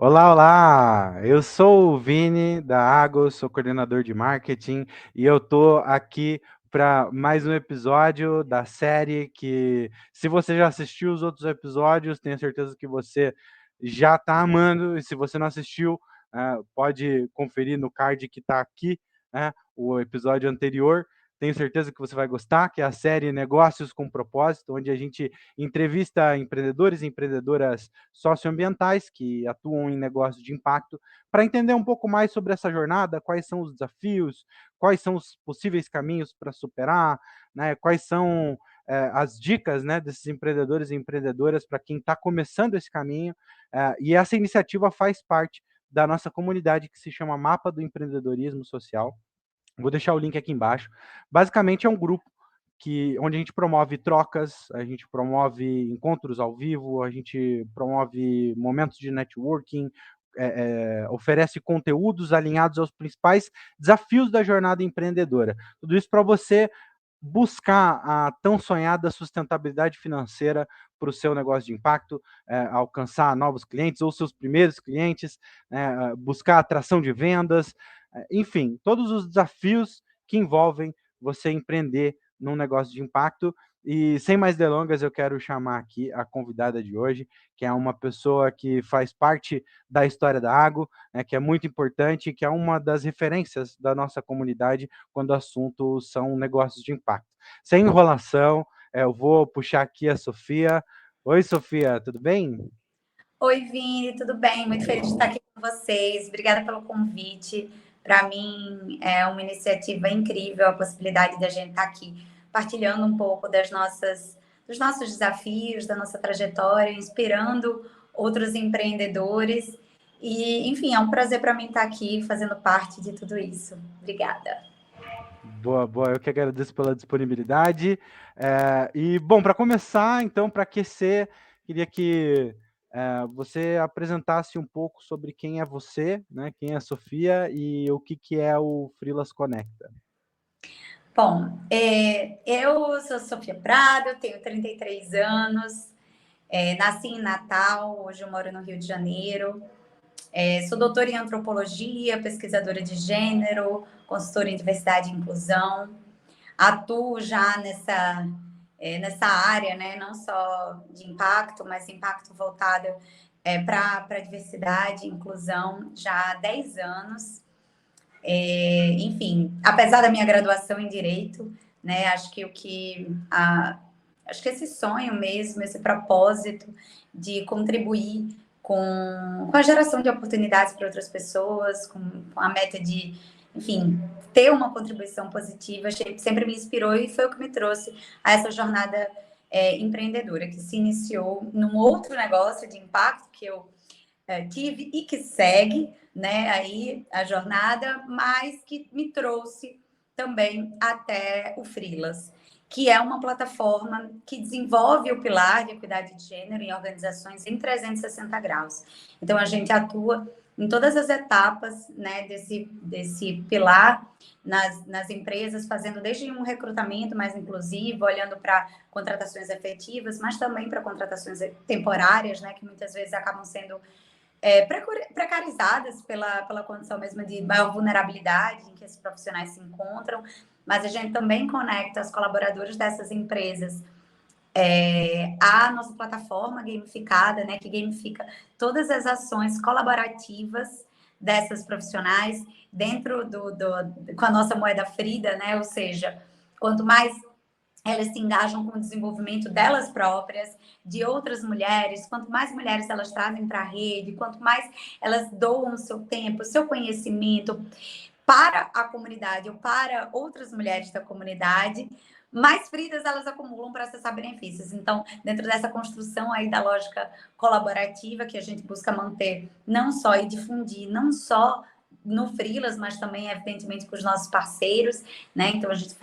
Olá, olá! Eu sou o Vini da Água, sou coordenador de marketing e eu tô aqui para mais um episódio da série que, se você já assistiu os outros episódios, tenho certeza que você já está amando, e se você não assistiu, pode conferir no card que está aqui, né, o episódio anterior. Tenho certeza que você vai gostar, que é a série Negócios com Propósito, onde a gente entrevista empreendedores e empreendedoras socioambientais que atuam em negócios de impacto, para entender um pouco mais sobre essa jornada, quais são os desafios, quais são os possíveis caminhos para superar, né, quais são as dicas, né, desses empreendedores e empreendedoras para quem está começando esse caminho. E essa iniciativa faz parte da nossa comunidade que se chama Mapa do Empreendedorismo Social. Vou deixar o link aqui embaixo. Basicamente é um grupo onde a gente promove trocas, a gente promove encontros ao vivo, a gente promove momentos de networking, oferece conteúdos alinhados aos principais desafios da jornada empreendedora. Tudo isso para você buscar a tão sonhada sustentabilidade financeira para o seu negócio de impacto, alcançar novos clientes ou seus primeiros clientes, buscar atração de vendas, enfim, todos os desafios que envolvem você empreender num negócio de impacto. E sem mais delongas, eu quero chamar aqui a convidada de hoje, que é uma pessoa que faz parte da história da Água, né, que é muito importante, que é uma das referências da nossa comunidade quando o assunto são negócios de impacto. Sem enrolação, eu vou puxar aqui a Sofia. Oi, Sofia, tudo bem? Oi, Vini, tudo bem? Muito feliz de estar aqui com vocês. Obrigada pelo convite. Para mim é uma iniciativa incrível a possibilidade de a gente estar aqui partilhando um pouco dos nossos desafios, da nossa trajetória, inspirando outros empreendedores. E, enfim, é um prazer para mim estar aqui fazendo parte de tudo isso. Obrigada. Boa, boa. Eu que agradeço pela disponibilidade. Bom, para começar, então, para aquecer, queria que você apresentasse um pouco sobre quem é você, né? Quem é a Sofia e o que é o Freelas Conecta. Bom, eu sou Sofia Prado, tenho 33 anos, nasci em Natal, hoje eu moro no Rio de Janeiro. Sou doutora em antropologia, pesquisadora de gênero, consultora em diversidade e inclusão. Atuo já nessa área, né, não só de impacto, mas impacto voltado para diversidade e inclusão já há 10 anos. Enfim, apesar da minha graduação em Direito, né, acho que esse sonho mesmo, esse propósito de contribuir com a geração de oportunidades para outras pessoas, com a meta de, enfim, ter uma contribuição positiva, sempre me inspirou e foi o que me trouxe a essa jornada empreendedora, que se iniciou num outro negócio de impacto que eu tive e que segue, né, aí a jornada, mas que me trouxe também até o Freelas, que é uma plataforma que desenvolve o pilar de equidade de gênero em organizações em 360 graus. Então, a gente atua em todas as etapas, né, desse pilar nas empresas, fazendo desde um recrutamento mais inclusivo, olhando para contratações efetivas, mas também para contratações temporárias, né, que muitas vezes acabam sendo precarizadas pela condição mesmo de maior vulnerabilidade em que esses profissionais se encontram, mas a gente também conecta os colaboradores dessas empresas à nossa plataforma gamificada, né, que gamifica todas as ações colaborativas dessas profissionais dentro com a nossa moeda Frida, né, ou seja, quanto mais elas se engajam com o desenvolvimento delas próprias, de outras mulheres, quanto mais mulheres elas trazem para a rede, quanto mais elas doam o seu tempo, o seu conhecimento para a comunidade ou para outras mulheres da comunidade, mais fridas elas acumulam para acessar benefícios. Então, dentro dessa construção aí da lógica colaborativa que a gente busca manter, não só e difundir, não só no Freelas, mas também, evidentemente, com os nossos parceiros, né? Então, a gente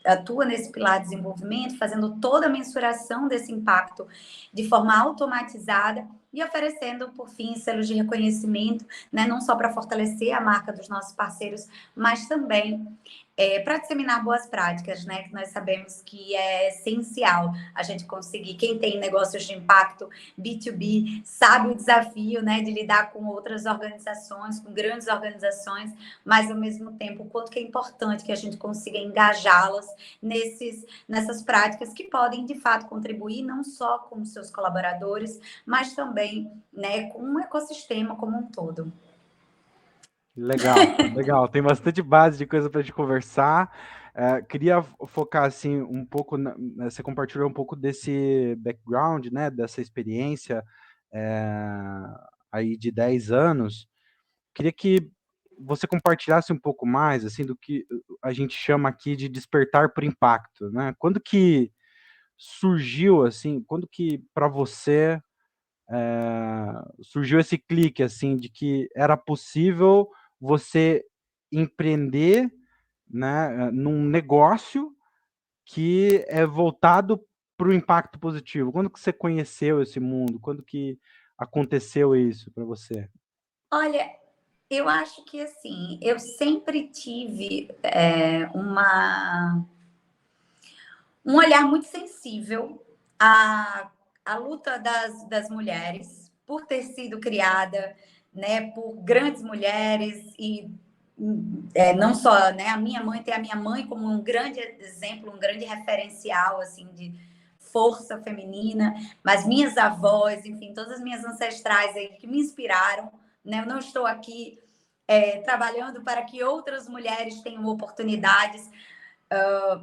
atua nesse pilar de desenvolvimento, fazendo toda a mensuração desse impacto de forma automatizada e oferecendo, por fim, selos de reconhecimento, né, não só para fortalecer a marca dos nossos parceiros, mas também para disseminar boas práticas, né? Que nós sabemos que é essencial a gente conseguir. Quem tem negócios de impacto B2B sabe o desafio, né, de lidar com outras organizações, com grandes organizações, mas ao mesmo tempo o quanto que é importante que a gente consiga engajá-las nessas práticas que podem de fato contribuir não só com os seus colaboradores, mas também, né, com o ecossistema como um todo. Legal, legal. Tem bastante base de coisa para a gente conversar. Queria focar assim um pouco, você compartilhou um pouco desse background, né, dessa experiência aí de 10 anos. Queria que você compartilhasse um pouco mais assim do que a gente chama aqui de despertar por impacto, né? Quando que surgiu assim, quando que para você surgiu esse clique assim de que era possível você empreender, né, num negócio que é voltado para o impacto positivo? Quando que você conheceu esse mundo? Quando que aconteceu isso para você? Olha, eu acho que assim, eu sempre tive um olhar muito sensível à luta das mulheres, por ter sido criada, né, por grandes mulheres e não só, né, a minha mãe tem a minha mãe como um grande exemplo, um grande referencial assim de força feminina, mas minhas avós, enfim, todas as minhas ancestrais aí que me inspiraram, né? Eu não estou aqui trabalhando para que outras mulheres tenham oportunidades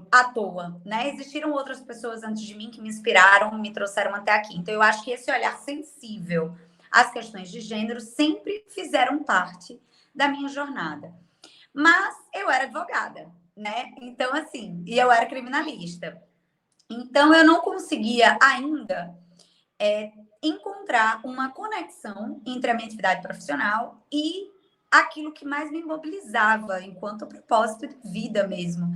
à toa, né? Existiram outras pessoas antes de mim que me inspiraram, me trouxeram até aqui. Então, eu acho que esse olhar sensível às questões de gênero sempre fizeram parte da minha jornada. Mas eu era advogada, né? Então, assim, e eu era criminalista. Então, eu não conseguia ainda encontrar uma conexão entre a minha atividade profissional e aquilo que mais me mobilizava enquanto propósito de vida mesmo.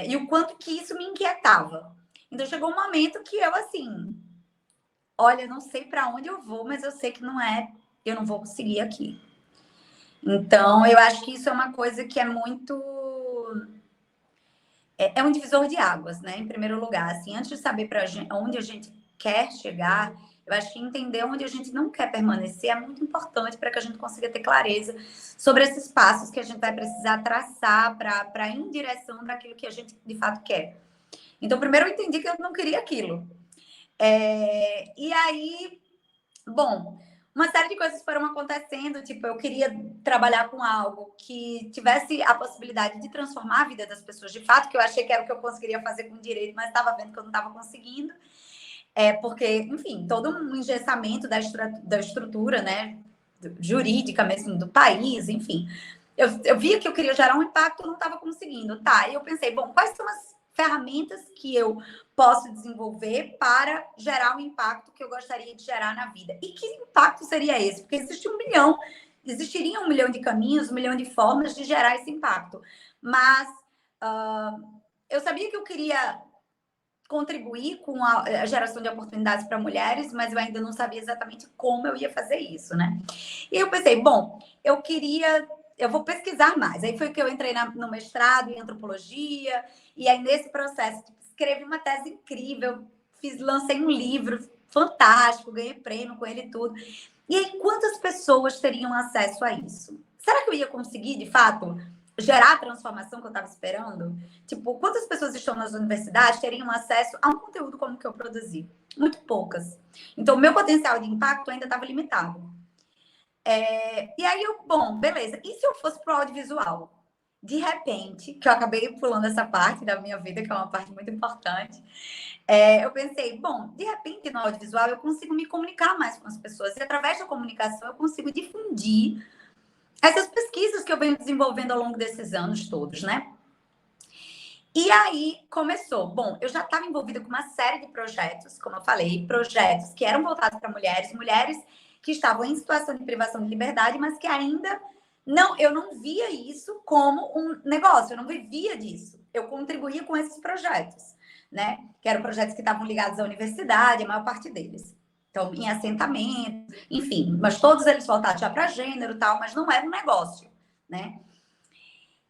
E o quanto que isso me inquietava. Então chegou um momento que eu assim, olha, não sei para onde eu vou, mas eu sei que eu não vou conseguir aqui. Então eu acho que isso é uma coisa que é muito é um divisor de águas, né? Em primeiro lugar, assim, antes de saber para onde a gente quer chegar, eu acho que entender onde a gente não quer permanecer é muito importante para que a gente consiga ter clareza sobre esses passos que a gente vai precisar traçar para ir em direção daquilo que a gente de fato quer. Então, primeiro eu entendi que eu não queria aquilo. E aí, bom, uma série de coisas foram acontecendo. Tipo, eu queria trabalhar com algo que tivesse a possibilidade de transformar a vida das pessoas de fato, que eu achei que era o que eu conseguiria fazer com direito, mas estava vendo que eu não estava conseguindo. Porque, enfim, todo um engessamento da estrutura, né, jurídica mesmo do país, enfim. Eu via que eu queria gerar um impacto, não estava conseguindo. Tá, e eu pensei, bom, quais são as ferramentas que eu posso desenvolver para gerar o impacto que eu gostaria de gerar na vida? E que impacto seria esse? Porque existiria 1 milhão de caminhos, 1 milhão de formas de gerar esse impacto. Mas eu sabia que eu queria contribuir com a geração de oportunidades para mulheres, mas eu ainda não sabia exatamente como eu ia fazer isso, né? E eu pensei, bom, eu vou pesquisar mais. Aí foi que eu entrei no mestrado em antropologia, e aí nesse processo escrevi uma tese incrível, lancei um livro fantástico, ganhei prêmio com ele e tudo. E aí, quantas pessoas teriam acesso a isso? Será que eu ia conseguir, de fato, gerar a transformação que eu estava esperando? Tipo, quantas pessoas estão nas universidades teriam acesso a um conteúdo como o que eu produzi? Muito poucas. Então, o meu potencial de impacto ainda estava limitado. E aí, bom, beleza. E se eu fosse para o audiovisual? De repente, que eu acabei pulando essa parte da minha vida, que é uma parte muito importante, eu pensei, bom, de repente no audiovisual eu consigo me comunicar mais com as pessoas, e através da comunicação eu consigo difundir essas pesquisas que eu venho desenvolvendo ao longo desses anos todos, né? E aí começou. Bom, eu já estava envolvida com uma série de projetos, como eu falei, projetos que eram voltados para mulheres, mulheres que estavam em situação de privação de liberdade, mas que ainda eu não via isso como um negócio, eu não vivia disso. Eu contribuía com esses projetos, né? Que eram projetos que estavam ligados à universidade, a maior parte deles. Então, em assentamento, enfim, mas todos eles voltados já para gênero e tal, mas não era um negócio, né?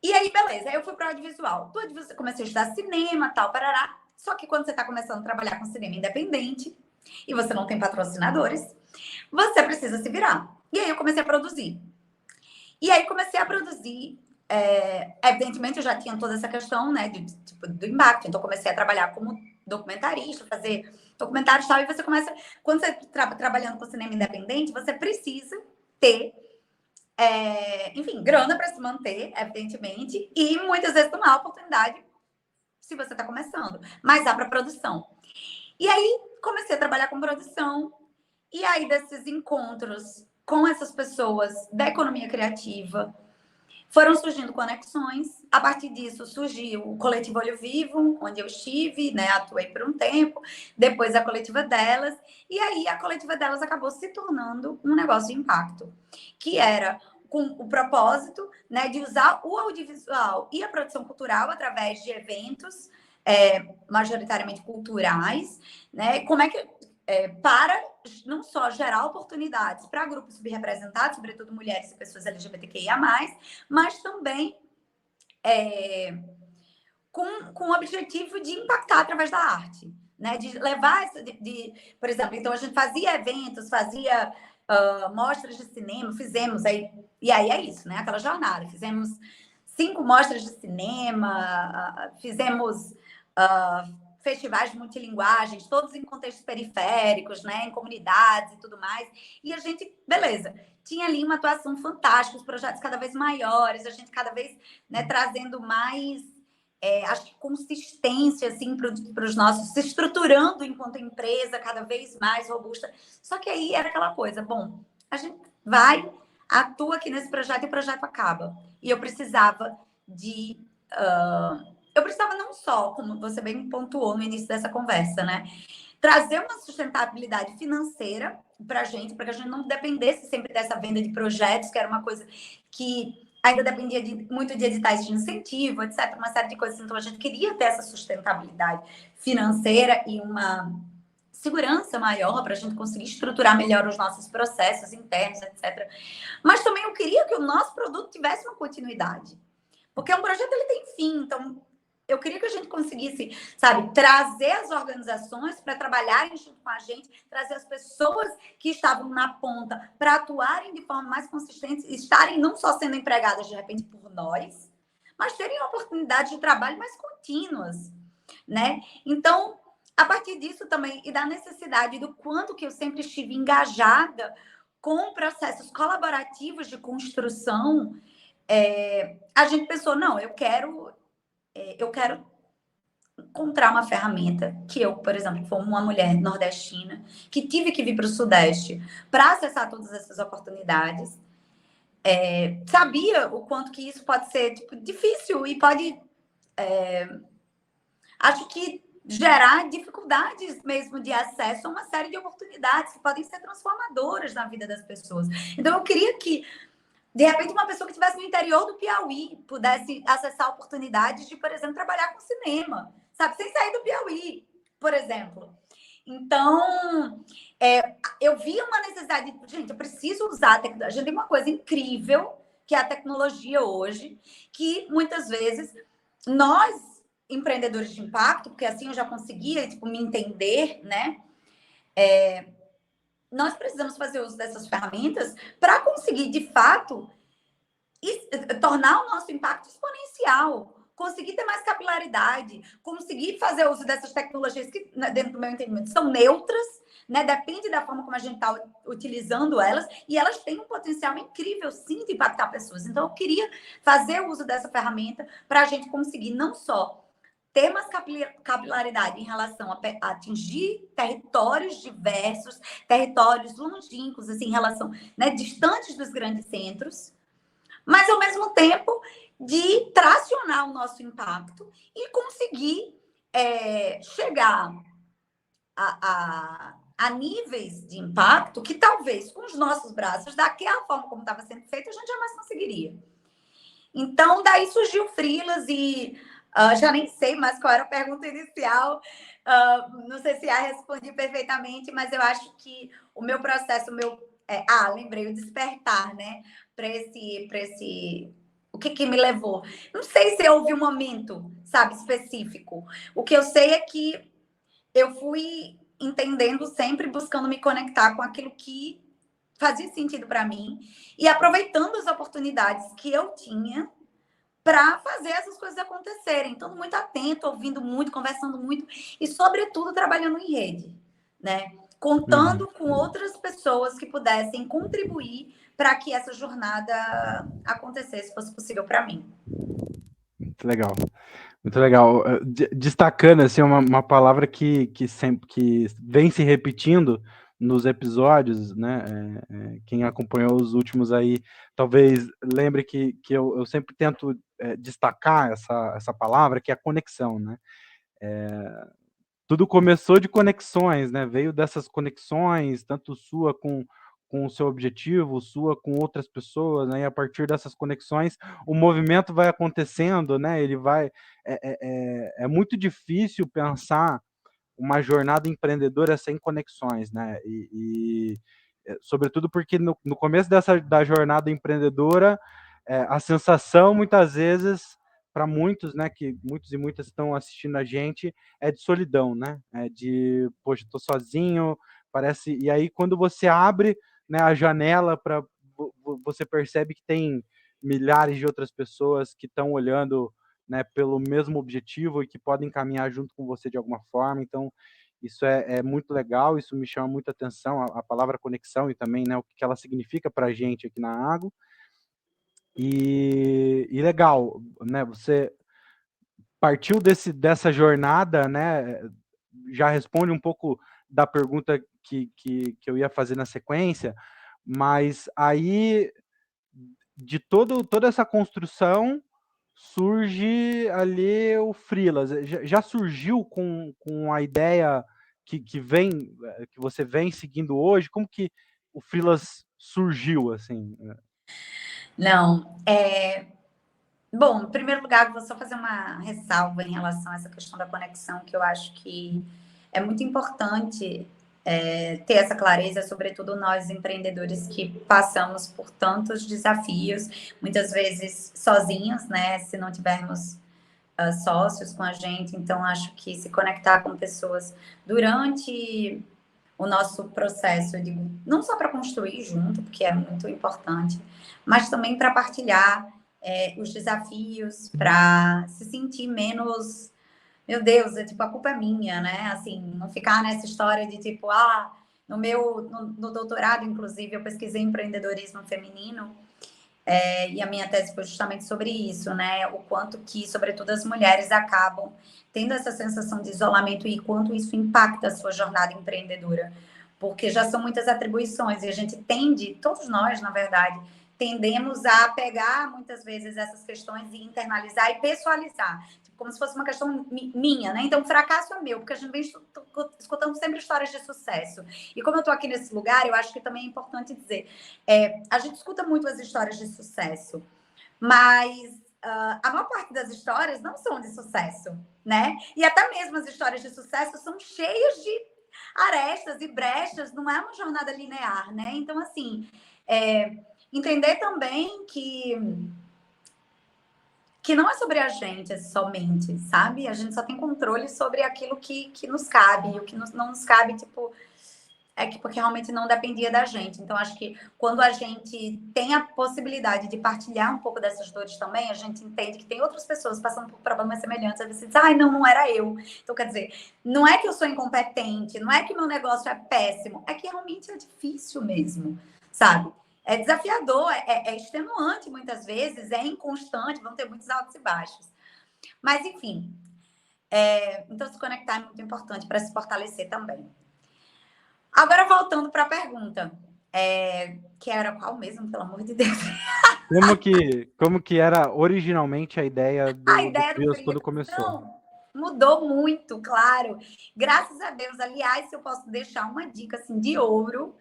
E aí, beleza, aí eu fui para o audiovisual. Do audiovisual, comecei a estudar cinema, tal, parará. Só que quando você está começando a trabalhar com cinema independente e você não tem patrocinadores, você precisa se virar. E aí eu comecei a produzir. E aí comecei a produzir. Evidentemente, eu já tinha toda essa questão, né, tipo, do impacto. Então, comecei a trabalhar como documentarista, fazer documentários e tal. E você começa, quando você está trabalhando com cinema independente, você precisa ter, enfim, grana para se manter, evidentemente, e muitas vezes não há oportunidade se você está começando, mas há para produção. E aí comecei a trabalhar com produção, e aí desses encontros com essas pessoas da economia criativa, foram surgindo conexões. A partir disso, surgiu o Coletivo Olho Vivo, onde eu estive, né? Atuei por um tempo. Depois, a Coletiva Delas. E aí, a Coletiva Delas acabou se tornando um negócio de impacto, que era com o propósito, né, de usar o audiovisual e a produção cultural através de eventos, majoritariamente culturais, né? Como é que para não só gerar oportunidades para grupos subrepresentados, sobretudo mulheres e pessoas LGBTQIA+, mas também com o objetivo de impactar através da arte, né? De levar, por exemplo, então a gente fazia eventos, fazia mostras de cinema, fizemos aí, e aí é isso, né? Aquela jornada, fizemos 5 mostras de cinema, fizemos festivais de multilinguagens, todos em contextos periféricos, né, em comunidades e tudo mais. E a gente, beleza, tinha ali uma atuação fantástica, os projetos cada vez maiores, a gente cada vez, né, trazendo mais, acho que consistência, assim, para os nossos, se estruturando enquanto empresa cada vez mais robusta. Só que aí era aquela coisa, bom, a gente vai, atua aqui nesse projeto e o projeto acaba. E eu precisava de... eu precisava não só, como você bem pontuou no início dessa conversa, né? Trazer uma sustentabilidade financeira para a gente, para que a gente não dependesse sempre dessa venda de projetos, que era uma coisa que ainda dependia muito de editais de incentivo, etc., uma série de coisas. Então, a gente queria ter essa sustentabilidade financeira e uma segurança maior para a gente conseguir estruturar melhor os nossos processos internos, etc. Mas também eu queria que o nosso produto tivesse uma continuidade. Porque um projeto ele tem fim, então eu queria que a gente conseguisse, sabe, trazer as organizações para trabalharem junto com a gente, trazer as pessoas que estavam na ponta para atuarem de forma mais consistente, estarem não só sendo empregadas de repente por nós, mas terem oportunidades de trabalho mais contínuas, né? Então, a partir disso também, e da necessidade do quanto que eu sempre estive engajada com processos colaborativos de construção, a gente pensou, não, eu quero encontrar uma ferramenta que eu, por exemplo, for uma mulher nordestina que tive que vir para o Sudeste para acessar todas essas oportunidades, sabia o quanto que isso pode ser tipo, difícil e pode, acho que gerar dificuldades mesmo de acesso a uma série de oportunidades que podem ser transformadoras na vida das pessoas. Então, eu queria que de repente, uma pessoa que estivesse no interior do Piauí pudesse acessar oportunidades de, por exemplo, trabalhar com cinema, sabe? Sem sair do Piauí, por exemplo. Então, eu vi uma necessidade de, gente, eu preciso usar a tecnologia. A gente tem uma coisa incrível, que é a tecnologia hoje, que muitas vezes nós, empreendedores de impacto, porque assim eu já conseguia, tipo, me entender, né? Nós precisamos fazer uso dessas ferramentas para conseguir, de fato, tornar o nosso impacto exponencial, conseguir ter mais capilaridade, conseguir fazer uso dessas tecnologias que, dentro do meu entendimento, são neutras, né? Depende da forma como a gente está utilizando elas, e elas têm um potencial incrível, sim, de impactar pessoas. Então, eu queria fazer uso dessa ferramenta para a gente conseguir não só ter mais capilaridade em relação a atingir territórios diversos, territórios longínquos, assim, em relação, né, distantes dos grandes centros, mas ao mesmo tempo de tracionar o nosso impacto e conseguir chegar a níveis de impacto que talvez com os nossos braços, daquela forma como estava sendo feito, a gente jamais conseguiria. Então, daí surgiu o Freelas e já nem sei mais qual era a pergunta inicial. Não sei se respondi perfeitamente, mas eu acho que o meu processo, lembrei, o despertar, né? Para esse O que que me levou? Não sei se houve um momento, sabe, específico. O que eu sei é que eu fui entendendo sempre, buscando me conectar com aquilo que fazia sentido para mim e aproveitando as oportunidades que eu tinha para fazer essas coisas acontecerem. Então, muito atento, ouvindo muito, conversando muito e, sobretudo, trabalhando em rede, né? Uhum. Contando com outras pessoas que pudessem contribuir para que essa jornada acontecesse, fosse possível para mim. Muito legal. Muito legal. Destacando assim, uma palavra que sempre que vem se repetindo nos episódios, né? Quem acompanhou os últimos aí, talvez lembre que eu sempre tento destacar essa palavra, que é a conexão, né? Tudo começou de conexões, né? Veio dessas conexões, tanto sua com o seu objetivo, sua com outras pessoas, né? E a partir dessas conexões, o movimento vai acontecendo, né? Ele vai. É muito difícil pensar uma jornada empreendedora sem conexões, né? Sobretudo porque no começo da jornada empreendedora, a sensação muitas vezes para muitos, né, que muitos e muitas estão assistindo a gente, é de solidão, né? É de, poxa, estou sozinho, parece. E aí quando você abre, né, a janela para você percebe que tem milhares de outras pessoas que estão olhando, né, pelo mesmo objetivo e que podem caminhar junto com você de alguma forma. Então, isso é muito legal, isso me chama muita atenção, a palavra conexão e também, né, o que ela significa para a gente aqui na Água. E legal, né, você partiu dessa jornada, né, já responde um pouco da pergunta que eu ia fazer na sequência, mas aí de toda essa construção surge ali o freelas. Já surgiu com a ideia que você vem seguindo hoje? Como que o freelas surgiu assim? Não, bom, em primeiro lugar, vou só fazer uma ressalva em relação a essa questão da conexão, que eu acho que é muito importante ter essa clareza, sobretudo nós empreendedores que passamos por tantos desafios, muitas vezes sozinhos, né? Se não tivermos sócios com a gente, então acho que se conectar com pessoas durante o nosso processo, eu digo, não só para construir junto, porque é muito importante, mas também para partilhar os desafios, para se sentir menos, meu Deus, é tipo, a culpa é minha, né? Assim, não ficar nessa história de tipo, no doutorado, inclusive, eu pesquisei empreendedorismo feminino, e a minha tese foi justamente sobre isso, né? O quanto que, sobretudo, as mulheres acabam tendo essa sensação de isolamento e quanto isso impacta a sua jornada empreendedora. Porque já são muitas atribuições e a gente tende, todos nós, na verdade, tendemos a pegar muitas vezes essas questões e internalizar e pessoalizar, tipo, como se fosse uma questão minha, né? Então, o fracasso é meu, porque a gente vem escutando sempre histórias de sucesso. E como eu estou aqui nesse lugar, eu acho que também é importante dizer, a gente escuta muito as histórias de sucesso, mas a maior parte das histórias não são de sucesso, né? E até mesmo as histórias de sucesso são cheias de arestas e brechas, não é uma jornada linear, né? Então, assim, entender também que não é sobre a gente somente, sabe? A gente só tem controle sobre aquilo que nos cabe, e o que não nos cabe, tipo, porque realmente não dependia da gente. Então, acho que quando a gente tem a possibilidade de partilhar um pouco dessas dores também, a gente entende que tem outras pessoas passando por problemas semelhantes. Aí você diz, ai, não era eu. Então, quer dizer, não é que eu sou incompetente, não é que meu negócio é péssimo, é que realmente é difícil mesmo, sabe? É desafiador, é extenuante muitas vezes, é inconstante, vão ter muitos altos e baixos. Mas, enfim, então se conectar é muito importante para se fortalecer também. Agora, voltando para a pergunta, que era qual mesmo, pelo amor de Deus? Como que era originalmente a ideia A do ideia do freelas Frila. quando começou? Não, mudou muito, claro. Graças a Deus. Aliás, se eu posso deixar uma dica assim, de ouro,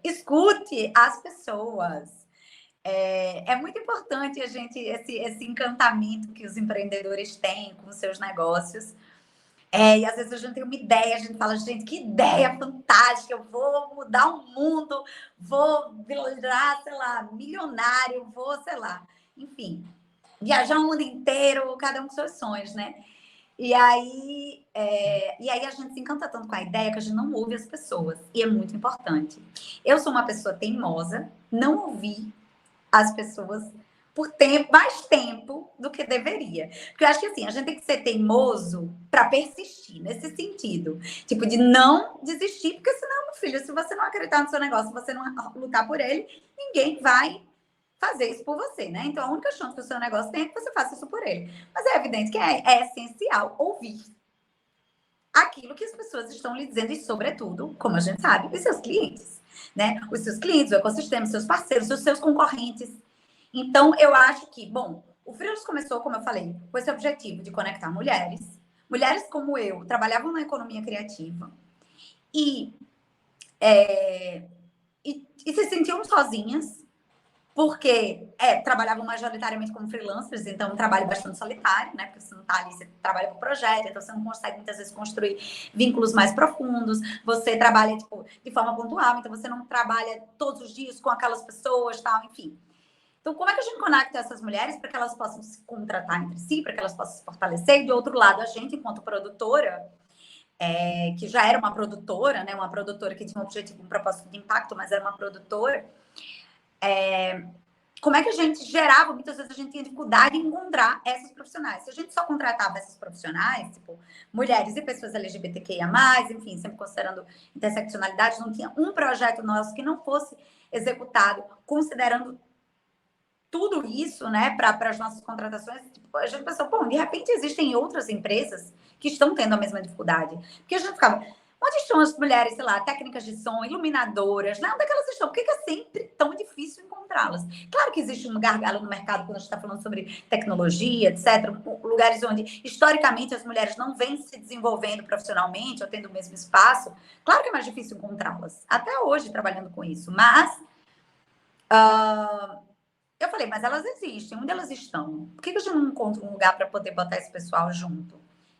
escute as pessoas. É muito importante a gente, esse encantamento que os empreendedores têm com os seus negócios. E às vezes a gente tem uma ideia, a gente fala, gente, que ideia fantástica, eu vou mudar o mundo, vou virar, sei lá, milionário, vou, sei lá. enfim, viajar o mundo inteiro, cada um com seus sonhos, né? E aí a gente se encanta tanto com a ideia que a gente não ouve as pessoas. E é muito importante. Eu sou uma pessoa teimosa, não ouvi as pessoas por mais tempo do que deveria. Porque eu acho que assim, a gente tem que ser teimoso para persistir, nesse sentido. Tipo, de não desistir, porque senão, meu filho, se você não acreditar no seu negócio, se você não lutar por ele, ninguém vai fazer isso por você, né? Então, a única chance que o seu negócio tem é que você faça isso por ele. Mas é evidente que é essencial ouvir aquilo que as pessoas estão lhe dizendo e, sobretudo, como a gente sabe, os seus clientes, né? Os seus clientes, o ecossistema, os seus parceiros, os seus concorrentes. Então, eu acho que, bom, o Freelas começou, como eu falei, com esse objetivo de conectar mulheres. Mulheres como eu trabalhavam na economia criativa e se sentiam sozinhas, porque trabalhavam majoritariamente como freelancers, então um trabalho bastante solitário, né? Porque você não está ali, você trabalha por projeto, então você não consegue muitas vezes construir vínculos mais profundos, você trabalha tipo, de forma pontual, então você não trabalha todos os dias com aquelas pessoas, tal, enfim. Então, como é que a gente conecta essas mulheres para que elas possam se contratar entre si, para que elas possam se fortalecer? E do outro lado, a gente, enquanto produtora, que já era uma produtora, né? Uma produtora que tinha um objetivo, um propósito de impacto, mas era uma produtora. Como é que a gente gerava? Muitas vezes a gente tinha dificuldade em encontrar essas profissionais. Se a gente só contratava essas profissionais, tipo, mulheres e pessoas LGBTQIA+, enfim, sempre considerando interseccionalidade, não tinha um projeto nosso que não fosse executado considerando tudo isso, né, para as nossas contratações. Tipo, a gente pensou, pô, de repente existem outras empresas que estão tendo a mesma dificuldade. Porque a gente ficava, onde estão as mulheres, sei lá, técnicas de som, iluminadoras, né? Onde é que elas estão? Por que é sempre tão difícil encontrá-las? Claro que existe um gargalo no mercado quando a gente está falando sobre tecnologia, etc. Lugares onde, historicamente, as mulheres não vêm se desenvolvendo profissionalmente ou tendo o mesmo espaço. Claro que é mais difícil encontrá-las. Até hoje, trabalhando com isso. Mas eu falei, mas elas existem. Onde elas estão? Por que a gente não encontra um lugar para poder botar esse pessoal junto?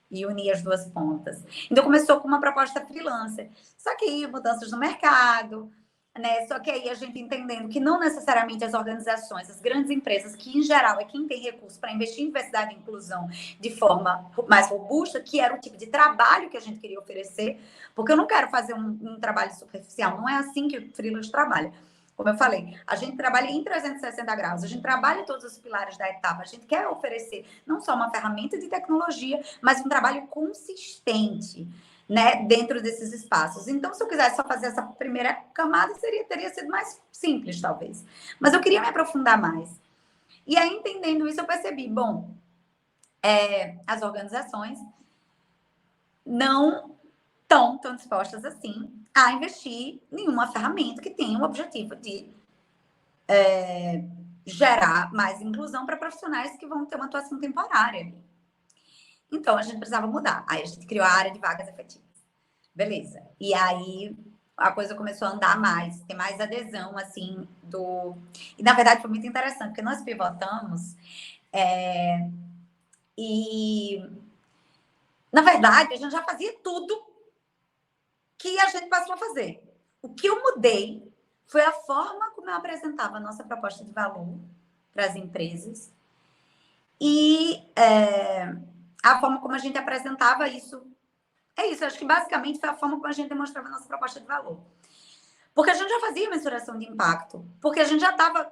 E unir as duas pontas. Então, começou com uma proposta freelancer. Só que aí, mudanças no mercado, né? Só que aí a gente entendendo que não necessariamente as organizações, as grandes empresas, que em geral é quem tem recurso para investir em diversidade e inclusão de forma mais robusta, que era o tipo de trabalho que a gente queria oferecer, porque eu não quero fazer um trabalho superficial, não é assim que o freelance trabalha. Como eu falei, a gente trabalha em 360 graus, a gente trabalha em todos os pilares da etapa, a gente quer oferecer não só uma ferramenta de tecnologia, mas um trabalho consistente, né, dentro desses espaços. Então, se eu quisesse só fazer essa primeira camada, teria sido mais simples, talvez. Mas eu queria me aprofundar mais. E aí, entendendo isso, eu percebi, bom, as organizações não estão tão dispostas assim a investir em uma ferramenta que tenha o objetivo de gerar mais inclusão para profissionais que vão ter uma atuação temporária. Então, a gente precisava mudar. Aí, a gente criou a área de vagas efetivas. Beleza. E aí, a coisa começou a andar mais, ter mais adesão, assim, do... E, na verdade, foi muito interessante, porque nós pivotamos e, na verdade, a gente já fazia tudo que a gente passou a fazer. O que eu mudei foi a forma como eu apresentava a nossa proposta de valor para as empresas e a forma como a gente apresentava isso. É isso, acho que basicamente foi a forma como a gente demonstrava a nossa proposta de valor. Porque a gente já fazia mensuração de impacto, porque a gente já estava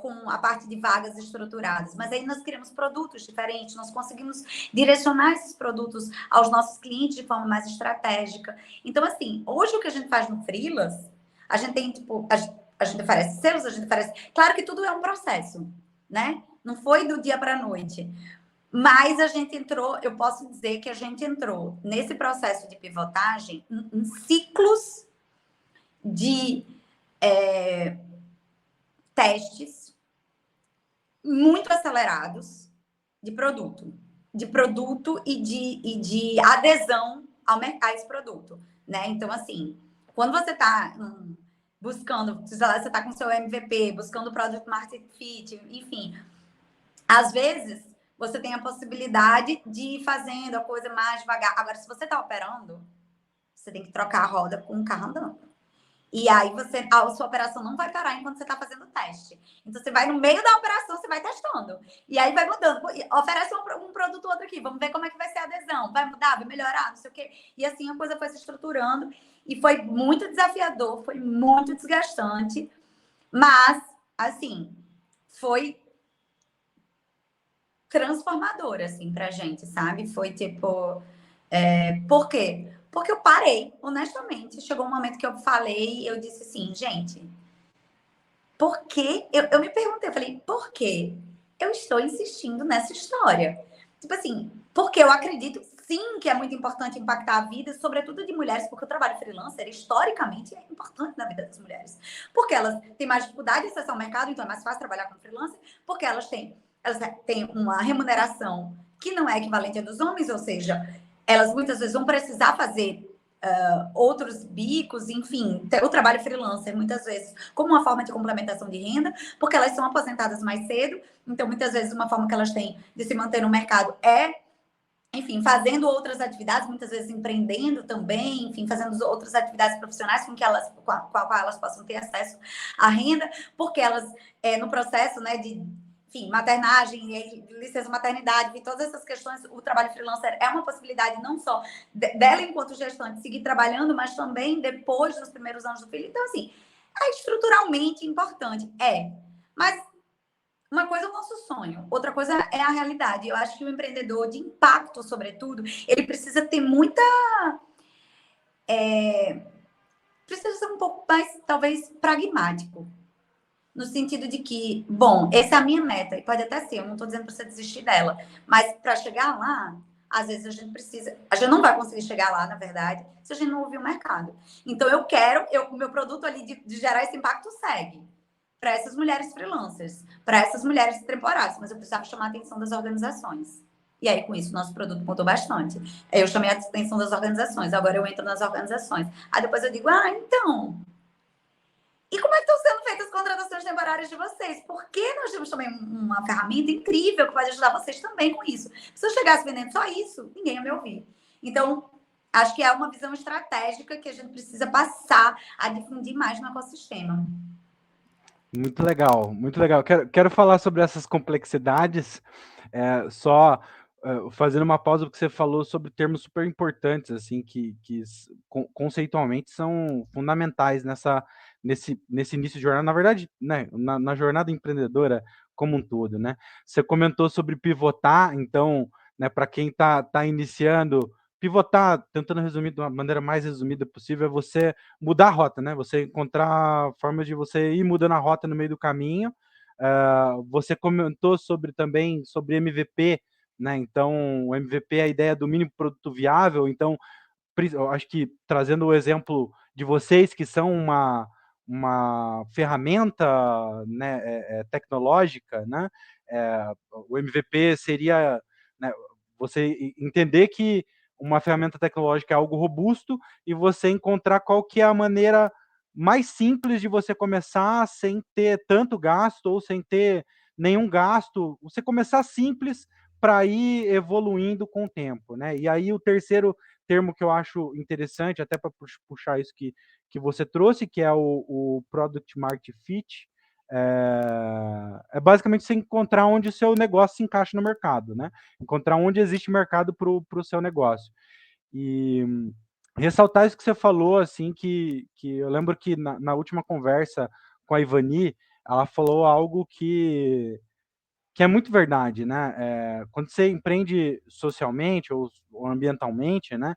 com a parte de vagas estruturadas, mas aí nós criamos produtos diferentes, nós conseguimos direcionar esses produtos aos nossos clientes de forma mais estratégica. Então, assim, hoje o que a gente faz no Freelas, a gente tem, tipo, a gente oferece selos, a gente oferece... Claro que tudo é um processo, né? Não foi do dia para a noite. Mas a gente entrou, eu posso dizer que a gente entrou nesse processo de pivotagem em ciclos de testes muito acelerados de produto e de adesão a esse produto, né? Então, assim, quando você está buscando, sei lá, você está com seu MVP, buscando o Product Market Fit, enfim, às vezes você tem a possibilidade de ir fazendo a coisa mais devagar. Agora, se você está operando, você tem que trocar a roda com o carro andando. E aí a sua operação não vai parar enquanto você está fazendo o teste. Então você vai no meio da operação, você vai testando. E aí vai mudando. Oferece um produto outro aqui, vamos ver como é que vai ser a adesão. Vai mudar, vai melhorar, não sei o quê. E assim a coisa foi se estruturando. E foi muito desafiador, foi muito desgastante. Mas, assim, foi transformador, assim, pra gente, sabe? Foi tipo. Por quê? Porque eu parei, honestamente. Chegou um momento que eu falei, eu disse assim, gente, por que? Eu me perguntei, eu falei, por que eu estou insistindo nessa história? Tipo assim, porque eu acredito sim que é muito importante impactar a vida, sobretudo de mulheres, porque o trabalho freelancer, historicamente, é importante na vida das mulheres. Porque elas têm mais dificuldade de acessar o mercado, então é mais fácil trabalhar como freelancer, porque elas têm uma remuneração que não é equivalente à dos homens, ou seja, elas muitas vezes vão precisar fazer outros bicos, enfim, o trabalho freelancer muitas vezes como uma forma de complementação de renda, porque elas são aposentadas mais cedo, então muitas vezes uma forma que elas têm de se manter no mercado é, enfim, fazendo outras atividades, muitas vezes empreendendo também, enfim, fazendo outras atividades profissionais com a qual elas possam ter acesso à renda, porque elas, no processo, né, de enfim, maternagem, licença maternidade, e todas essas questões, o trabalho freelancer é uma possibilidade não só dela enquanto gestante seguir trabalhando, mas também depois dos primeiros anos do filho. Então, assim, é estruturalmente importante. Mas uma coisa é o nosso sonho, outra coisa é a realidade. Eu acho que o empreendedor de impacto, sobretudo, ele precisa ter muita. Precisa ser um pouco mais, talvez, pragmático. No sentido de que, bom, essa é a minha meta, e pode até ser, eu não estou dizendo para você desistir dela, mas para chegar lá, às vezes a gente precisa. A gente não vai conseguir chegar lá, na verdade, se a gente não ouvir o mercado. Então, o meu produto ali de gerar esse impacto segue para essas mulheres freelancers, para essas mulheres temporárias, mas eu precisava chamar a atenção das organizações. E aí, com isso, nosso produto mudou bastante. Eu chamei a atenção das organizações, agora eu entro nas organizações. Aí depois eu digo, então, e como é que estão sendo feitas as contratações temporárias de vocês? Porque nós temos também uma ferramenta incrível que pode ajudar vocês também com isso. Se eu chegasse vendendo só isso, ninguém ia me ouvir. Então, acho que é uma visão estratégica que a gente precisa passar a difundir mais no ecossistema. Muito legal, muito legal. Quero falar sobre essas complexidades, só fazendo uma pausa, porque você falou sobre termos super importantes, assim, que conceitualmente são fundamentais nesse início de jornada, na verdade, né, na jornada empreendedora como um todo, né? Você comentou sobre pivotar, então, né, para quem tá iniciando, pivotar, tentando resumir de uma maneira mais resumida possível, é você mudar a rota, né? Você encontrar formas de você ir mudando a rota no meio do caminho. Você comentou também sobre MVP, né? Então, o MVP é a ideia do mínimo produto viável. Então, eu acho que trazendo o exemplo de vocês, que são uma ferramenta, né, tecnológica, né? O MVP seria, né, você entender que uma ferramenta tecnológica é algo robusto e você encontrar qual que é a maneira mais simples de você começar sem ter tanto gasto ou sem ter nenhum gasto. Você começar simples para ir evoluindo com o tempo, né? E aí o terceiro termo que eu acho interessante, até para puxar isso que você trouxe, que é o Product Market Fit, é basicamente você encontrar onde o seu negócio se encaixa no mercado, né? Encontrar onde existe mercado para o seu negócio. E ressaltar isso que você falou, assim, que eu lembro que na última conversa com a Ivani, ela falou algo que é muito verdade, né? Quando você empreende socialmente ou ambientalmente, né?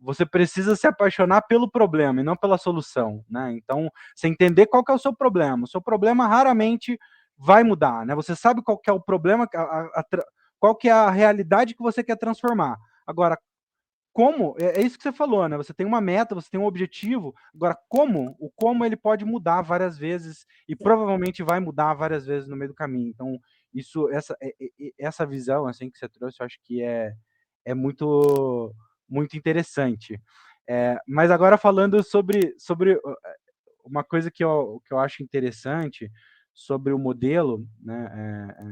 Você precisa se apaixonar pelo problema e não pela solução, né? Então, você entender qual que é o seu problema. O seu problema raramente vai mudar, né? Você sabe qual que é o problema, qual que é a realidade que você quer transformar. Agora, como, é isso que você falou, né? Você tem uma meta, você tem um objetivo. Agora, o como ele pode mudar várias vezes e provavelmente vai mudar várias vezes no meio do caminho. Então, essa visão assim que você trouxe, eu acho que é muito interessante. Mas agora falando sobre uma coisa que eu acho interessante sobre o modelo, né,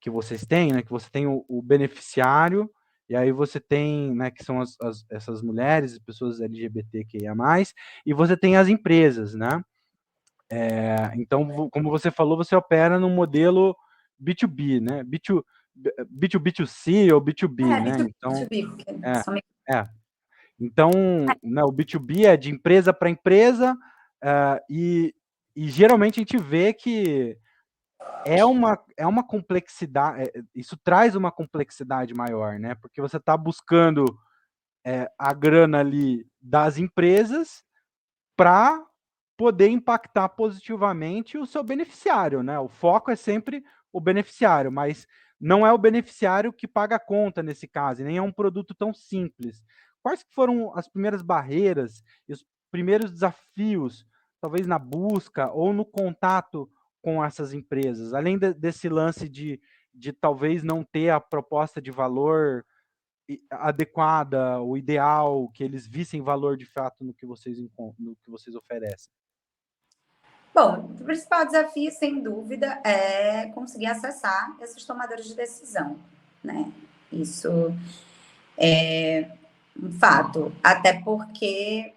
que vocês têm, né, que você tem o beneficiário e aí você tem, né, que são essas mulheres, pessoas LGBTQIA+, e você tem as empresas, né? Então, como você falou, você opera no modelo B2B, né? B2B2C ou B2B, né? Então, B2B, porque é, são meio... é. Então, né, o B2B é de empresa para empresa, e geralmente a gente vê que é uma complexidade, isso traz uma complexidade maior, né? Porque você está buscando a grana ali das empresas para poder impactar positivamente o seu beneficiário, né? O foco é sempre o beneficiário, mas não é o beneficiário que paga a conta nesse caso, e nem é um produto tão simples. Quais que foram as primeiras barreiras e os primeiros desafios, talvez na busca ou no contato com essas empresas, além desse lance de talvez não ter a proposta de valor adequada, o ideal, que eles vissem valor de fato no que vocês no que vocês oferecem? Bom, o principal desafio, sem dúvida, é conseguir acessar esses tomadores de decisão, né? Isso é um fato, até porque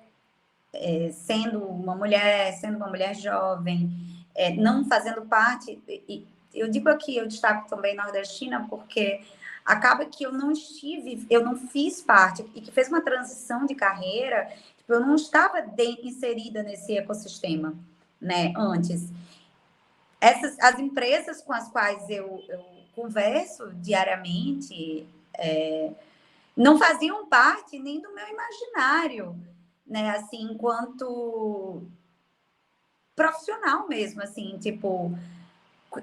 sendo uma mulher jovem, não fazendo parte, e eu digo aqui, eu destaco também nordestina, porque acaba que eu não fiz parte, e que fez uma transição de carreira, tipo, eu não estava inserida nesse ecossistema, né, antes. As empresas com as quais eu converso diariamente não faziam parte nem do meu imaginário, né, assim, enquanto profissional mesmo, assim, tipo,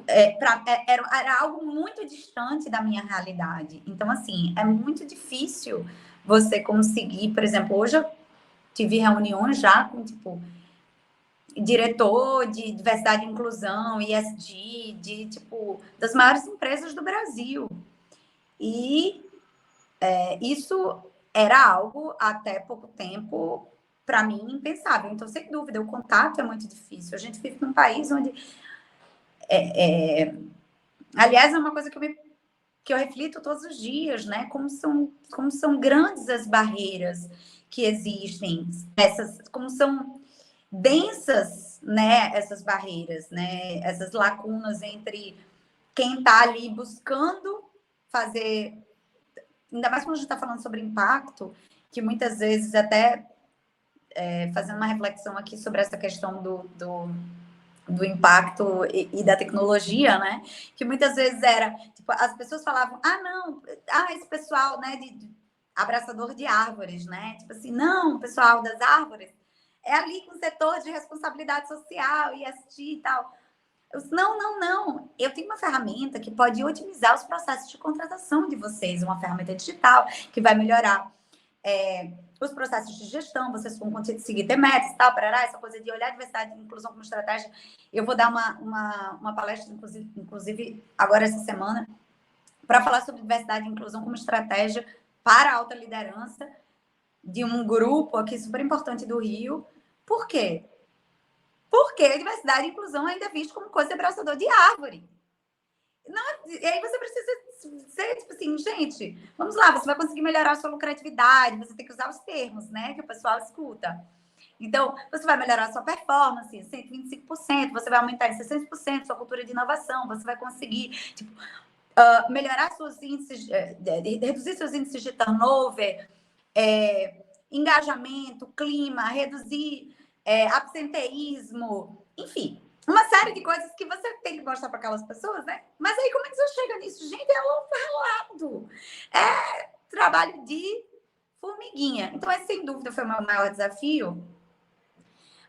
era algo muito distante da minha realidade. Então, assim, é muito difícil você conseguir, por exemplo, hoje eu tive reuniões já com, tipo, diretor de diversidade e inclusão, ISD, de, tipo, das maiores empresas do Brasil. E isso era algo, até pouco tempo, para mim, impensável. Então, sem dúvida, o contato é muito difícil. A gente vive num país onde aliás, é uma coisa que eu reflito todos os dias, né? Como são grandes as barreiras que existem, como são densas, né? Essas barreiras, né? Essas lacunas entre quem está ali buscando fazer, ainda mais quando a gente está falando sobre impacto, que muitas vezes até fazendo uma reflexão aqui sobre essa questão do impacto e da tecnologia, né? Que muitas vezes era, tipo, as pessoas falavam, não, esse pessoal, né, de abraçador de árvores, né? Tipo assim, não, o pessoal das árvores é ali com o setor de responsabilidade social, ESG e tal. Eu disse, não. Eu tenho uma ferramenta que pode otimizar os processos de contratação de vocês, uma ferramenta digital que vai melhorar os processos de gestão, vocês vão conseguir ter metas, tal, parará, essa coisa de olhar a diversidade e inclusão como estratégia. Eu vou dar uma palestra, inclusive, agora essa semana, para falar sobre diversidade e inclusão como estratégia para a alta liderança de um grupo aqui super importante do Rio. Por quê? Porque a diversidade e inclusão ainda é visto como coisa de abraçador de árvore. Não, e aí você precisa ser, tipo assim, gente, vamos lá, você vai conseguir melhorar a sua lucratividade, você tem que usar os termos, né, que o pessoal escuta. Então, você vai melhorar a sua performance em 125%, você vai aumentar em 60% sua cultura de inovação, você vai conseguir, tipo, melhorar seus índices, reduzir seus índices de turnover, engajamento, clima, reduzir absenteísmo, enfim, uma série de coisas que você tem que mostrar para aquelas pessoas, né? Mas aí como é que você chega nisso? Gente, é overlado. É trabalho de formiguinha. Então, esse, sem dúvida, foi o meu maior desafio.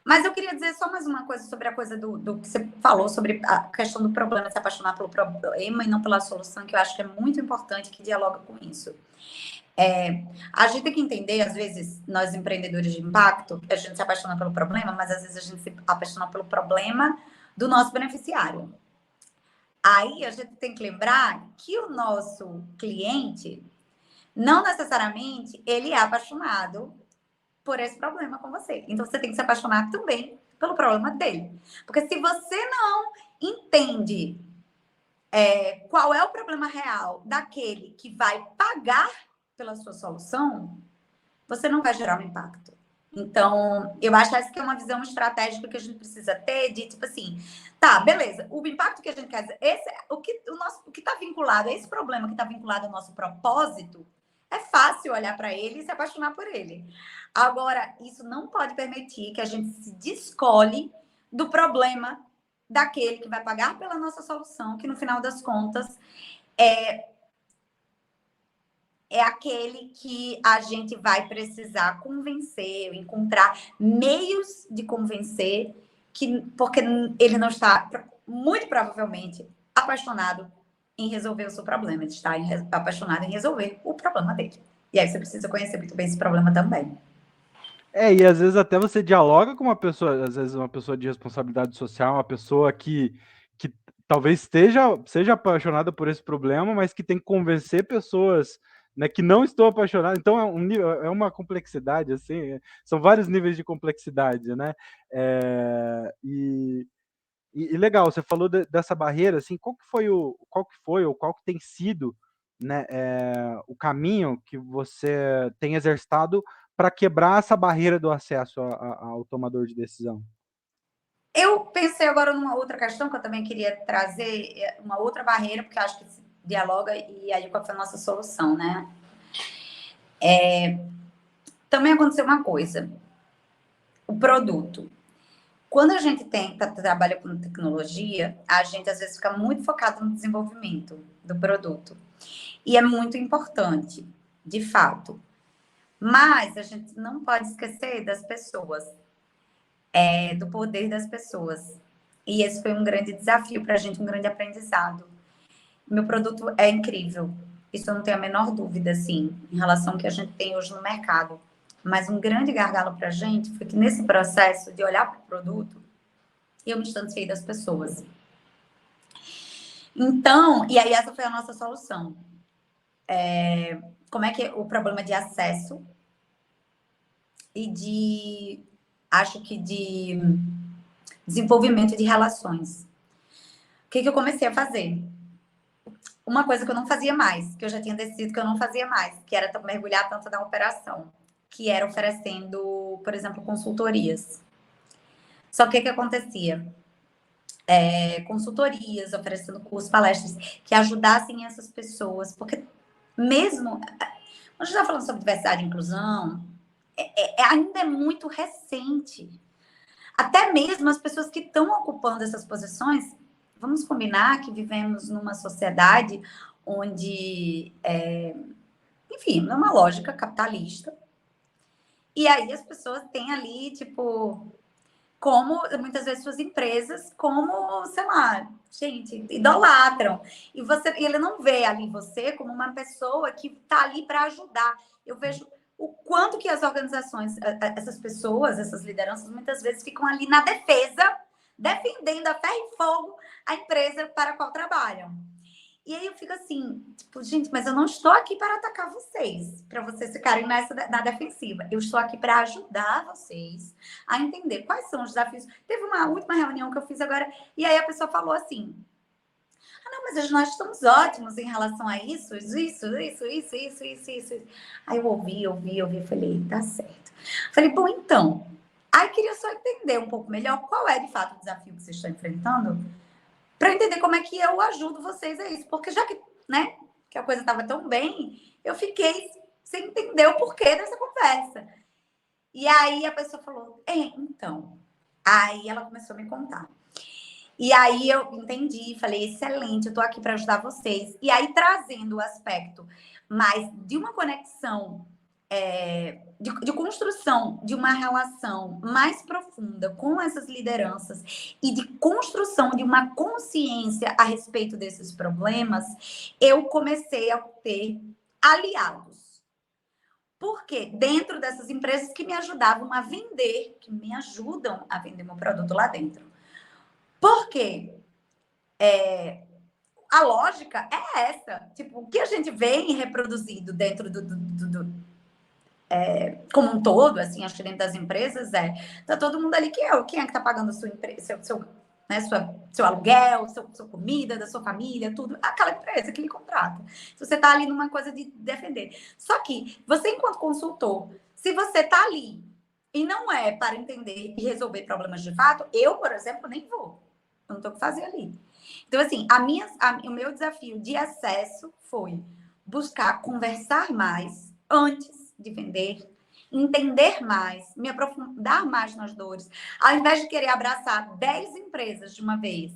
Mas eu queria dizer só mais uma coisa sobre a coisa do que você falou, sobre a questão do problema, se apaixonar pelo problema e não pela solução, que eu acho que é muito importante, que dialoga com isso. A gente tem que entender, às vezes, nós empreendedores de impacto, a gente se apaixona pelo problema, mas às vezes a gente se apaixona pelo problema do nosso beneficiário. Aí a gente tem que lembrar que o nosso cliente, não necessariamente, ele é apaixonado por esse problema com você. Então você tem que se apaixonar também pelo problema dele. Porque se você não entende qual é o problema real daquele que vai pagar pela sua solução, você não vai gerar um impacto. Então, eu acho essa que é uma visão estratégica que a gente precisa ter de, tipo assim, tá, beleza, o impacto que a gente quer dizer, o que está vinculado, esse problema que está vinculado ao nosso propósito, é fácil olhar para ele e se apaixonar por ele. Agora, isso não pode permitir que a gente se descole do problema daquele que vai pagar pela nossa solução, que no final das contas é aquele que a gente vai precisar convencer, encontrar meios de convencer, porque ele não está, muito provavelmente, apaixonado em resolver o seu problema, ele está apaixonado em resolver o problema dele. E aí você precisa conhecer muito bem esse problema também. E às vezes até você dialoga com uma pessoa, às vezes uma pessoa de responsabilidade social, uma pessoa que talvez seja apaixonada por esse problema, mas que tem que convencer pessoas, né, que não estão apaixonadas. Então é uma complexidade, assim, são vários níveis de complexidade, né? E legal, você falou dessa barreira, assim, qual que foi ou qual que tem sido, né, o caminho que você tem exercitado para quebrar essa barreira do acesso ao tomador de decisão? Eu pensei agora numa outra questão que eu também queria trazer, uma outra barreira, porque acho que se dialoga, e aí qual foi a nossa solução, né? Também aconteceu uma coisa, o produto. Quando a gente trabalha com tecnologia, a gente às vezes fica muito focado no desenvolvimento do produto. E é muito importante, de fato. Mas a gente não pode esquecer das pessoas, do poder das pessoas. E esse foi um grande desafio para a gente, um grande aprendizado. Meu produto é incrível. Isso eu não tenho a menor dúvida, assim, em relação ao que a gente tem hoje no mercado. Mas um grande gargalo para a gente foi que nesse processo de olhar para o produto, eu me distanciei das pessoas. Então, e aí essa foi a nossa solução. Como é que o problema de acesso e acho que de desenvolvimento de relações. O que eu comecei a fazer? Uma coisa que eu não fazia mais, que eu já tinha decidido que eu não fazia mais, que era mergulhar tanto na operação, que era oferecendo, por exemplo, consultorias. Só que o que acontecia? Consultorias, oferecendo cursos, palestras, que ajudassem essas pessoas, porque mesmo, quando a gente está falando sobre diversidade e inclusão, ainda é muito recente. Até mesmo as pessoas que estão ocupando essas posições, vamos combinar que vivemos numa sociedade onde, enfim, numa lógica capitalista. E aí as pessoas têm ali, tipo, como muitas vezes suas empresas, como, sei lá, gente, idolatram. E ele não vê ali você como uma pessoa que está ali para ajudar. Eu vejo o quanto que as organizações, essas pessoas, essas lideranças, muitas vezes ficam ali na defesa, defendendo a ferro e fogo a empresa para a qual trabalham. E aí eu fico assim, tipo, gente, mas eu não estou aqui para atacar vocês, para vocês ficarem na defensiva. Eu estou aqui para ajudar vocês a entender quais são os desafios. Teve uma última reunião que eu fiz agora, e aí a pessoa falou assim: ah, não, mas nós estamos ótimos em relação a isso. Aí eu ouvi, falei, tá certo. Falei, bom, então. Aí queria só entender um pouco melhor qual é de fato o desafio que vocês estão enfrentando, para entender como é que eu ajudo vocês a isso. Porque já que, né, que a coisa estava tão bem, eu fiquei sem entender o porquê dessa conversa. E aí a pessoa falou, então. Aí ela começou a me contar. E aí eu entendi, falei, excelente, eu tô aqui para ajudar vocês. E aí trazendo o aspecto mais de uma conexão, de construção de uma relação mais profunda com essas lideranças e de construção de uma consciência a respeito desses problemas, eu comecei a ter aliados. Por quê? Dentro dessas empresas que me ajudavam a vender, que me ajudam a vender meu produto lá dentro. Por quê? A lógica é essa. Tipo, o que a gente vem reproduzido dentro como um todo, assim, acho que dentro das empresas tá todo mundo ali quem é que tá pagando a sua empresa, né? Seu aluguel, sua comida, da sua família, tudo. Aquela empresa que lhe contrata. Se você está ali numa coisa de defender. Só que você, enquanto consultor, se você está ali e não é para entender e resolver problemas de fato, eu, por exemplo, nem vou. Eu não tenho o que fazer ali. Então, assim, o meu desafio de acesso foi buscar conversar mais antes de vender, entender mais, me aprofundar mais nas dores, ao invés de querer abraçar 10 empresas de uma vez,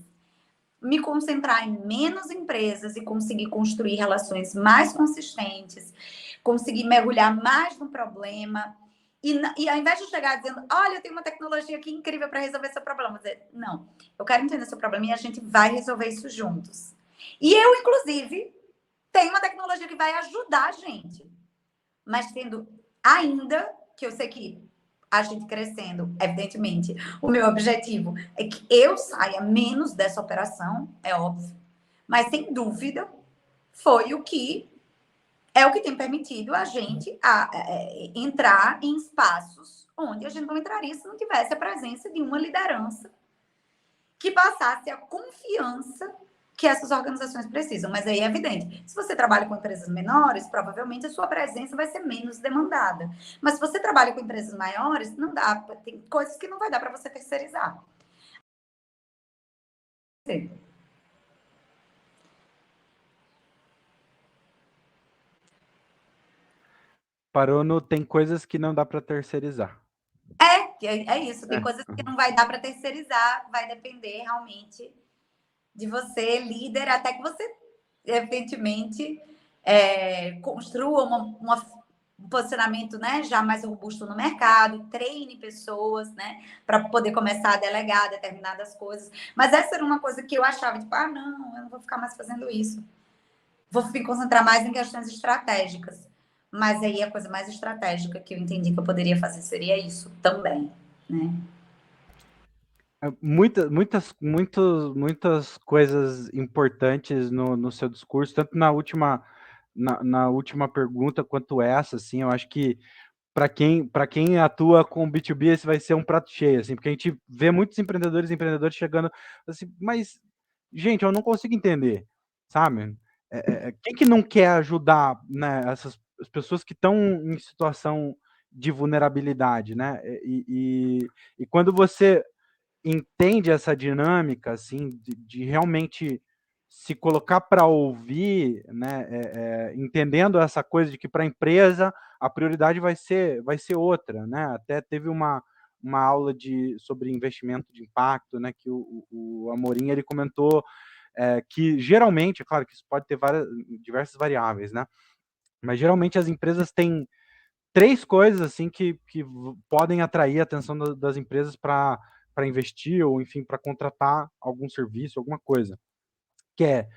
me concentrar em menos empresas e conseguir construir relações mais consistentes, conseguir mergulhar mais no problema. E ao invés de chegar dizendo, olha, eu tenho uma tecnologia aqui incrível para resolver seu problema, dizer, não, eu quero entender seu problema e a gente vai resolver isso juntos. E eu, inclusive, tenho uma tecnologia que vai ajudar a gente, mas tendo ainda, que eu sei que a gente crescendo, evidentemente, o meu objetivo é que eu saia menos dessa operação, é óbvio, mas sem dúvida foi o que é o que tem permitido a gente entrar em espaços onde a gente não entraria se não tivesse a presença de uma liderança que passasse a confiança que essas organizações precisam. Mas aí é evidente, se você trabalha com empresas menores, provavelmente a sua presença vai ser menos demandada. Mas se você trabalha com empresas maiores, não dá, tem coisas que não vai dar para você terceirizar. Sim. Parou no tem coisas que não dá para terceirizar. É isso, tem coisas que não vai dar para terceirizar, vai depender realmente de você, líder, até que você, evidentemente, construa um posicionamento, né, já mais robusto no mercado, treine pessoas, né, para poder começar a delegar determinadas coisas. Mas essa era uma coisa que eu achava, tipo, não, eu não vou ficar mais fazendo isso. Vou me concentrar mais em questões estratégicas. Mas aí a coisa mais estratégica que eu entendi que eu poderia fazer seria isso também, né? Muitas coisas importantes no seu discurso, tanto na última pergunta quanto essa, assim, eu acho que para quem atua com B2B, esse vai ser um prato cheio, assim, porque a gente vê muitos empreendedores e empreendedores chegando assim, mas, gente, eu não consigo entender, sabe? Quem que não quer ajudar, né, as pessoas que estão em situação de vulnerabilidade, né? E quando você entende essa dinâmica, assim, de realmente se colocar para ouvir, né, entendendo essa coisa de que para a empresa a prioridade vai ser outra, né? Até teve uma aula sobre investimento de impacto, né, que o Amorim ele comentou que geralmente, é claro que isso pode ter diversas variáveis, né? Mas geralmente as empresas têm três coisas assim que podem atrair a atenção das empresas para investir ou, enfim, para contratar algum serviço, alguma coisa, que é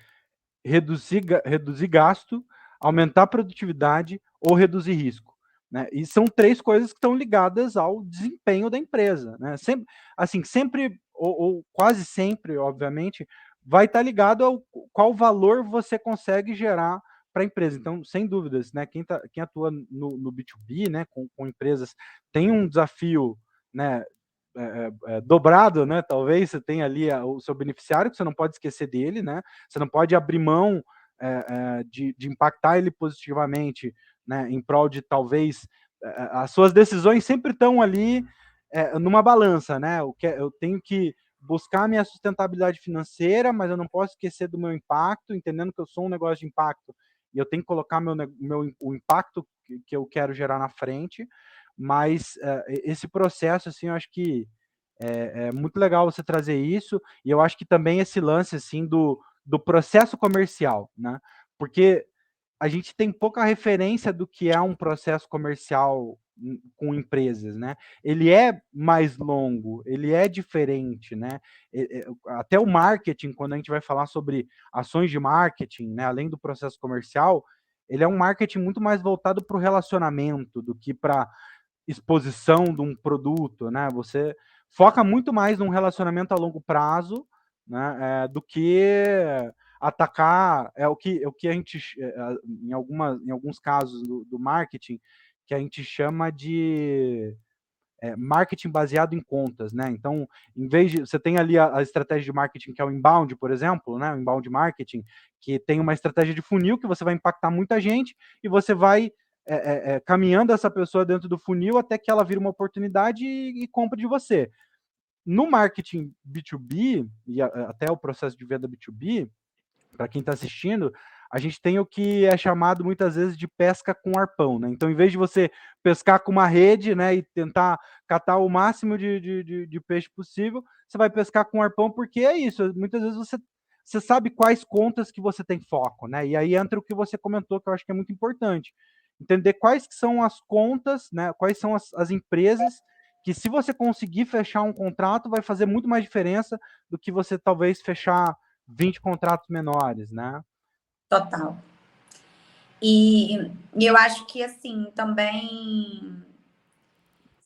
reduzir gasto, aumentar a produtividade ou reduzir risco. Né? E são três coisas que estão ligadas ao desempenho da empresa. Né? Sempre ou quase sempre, obviamente, vai estar ligado ao qual valor você consegue gerar para a empresa. Então, sem dúvidas, né, quem atua no B2B, né, com empresas, tem um desafio, né, dobrado, né? Talvez você tenha ali o seu beneficiário, que você não pode esquecer dele, né? Você não pode abrir mão de impactar ele positivamente, né? Em prol de talvez as suas decisões sempre estão ali numa balança, né? Eu tenho que buscar a minha sustentabilidade financeira, mas eu não posso esquecer do meu impacto, entendendo que eu sou um negócio de impacto e eu tenho que colocar o impacto que eu quero gerar na frente, mas esse processo, assim, eu acho que é muito legal você trazer isso, e eu acho que também esse lance, assim, do processo comercial, né? Porque a gente tem pouca referência do que é um processo comercial com empresas, né? Ele é mais longo, ele é diferente, né? Até o marketing, quando a gente vai falar sobre ações de marketing, né? Além do processo comercial, ele é um marketing muito mais voltado para o relacionamento do que para exposição de um produto, né? Você foca muito mais num relacionamento a longo prazo, né? Do que atacar o que a gente em alguns casos do marketing que a gente chama marketing baseado em contas, né? Então, em vez de você tem ali a estratégia de marketing que é o inbound, por exemplo, né? O inbound marketing, que tem uma estratégia de funil que você vai impactar muita gente e você vai caminhando essa pessoa dentro do funil até que ela vira uma oportunidade e compra de você. No marketing B2B e até o processo de venda B2B, para quem está assistindo, a gente tem o que é chamado muitas vezes de pesca com arpão, né? Então, em vez de você pescar com uma rede, né, e tentar catar o máximo de peixe possível, você vai pescar com arpão, porque é isso. Muitas vezes você sabe quais contas que você tem foco, né? E aí entra o que você comentou, que eu acho que é muito importante. Entender quais que são as contas, né? Quais são as empresas que, se você conseguir fechar um contrato, vai fazer muito mais diferença do que você talvez fechar 20 contratos menores, né? Total. E eu acho que, assim, também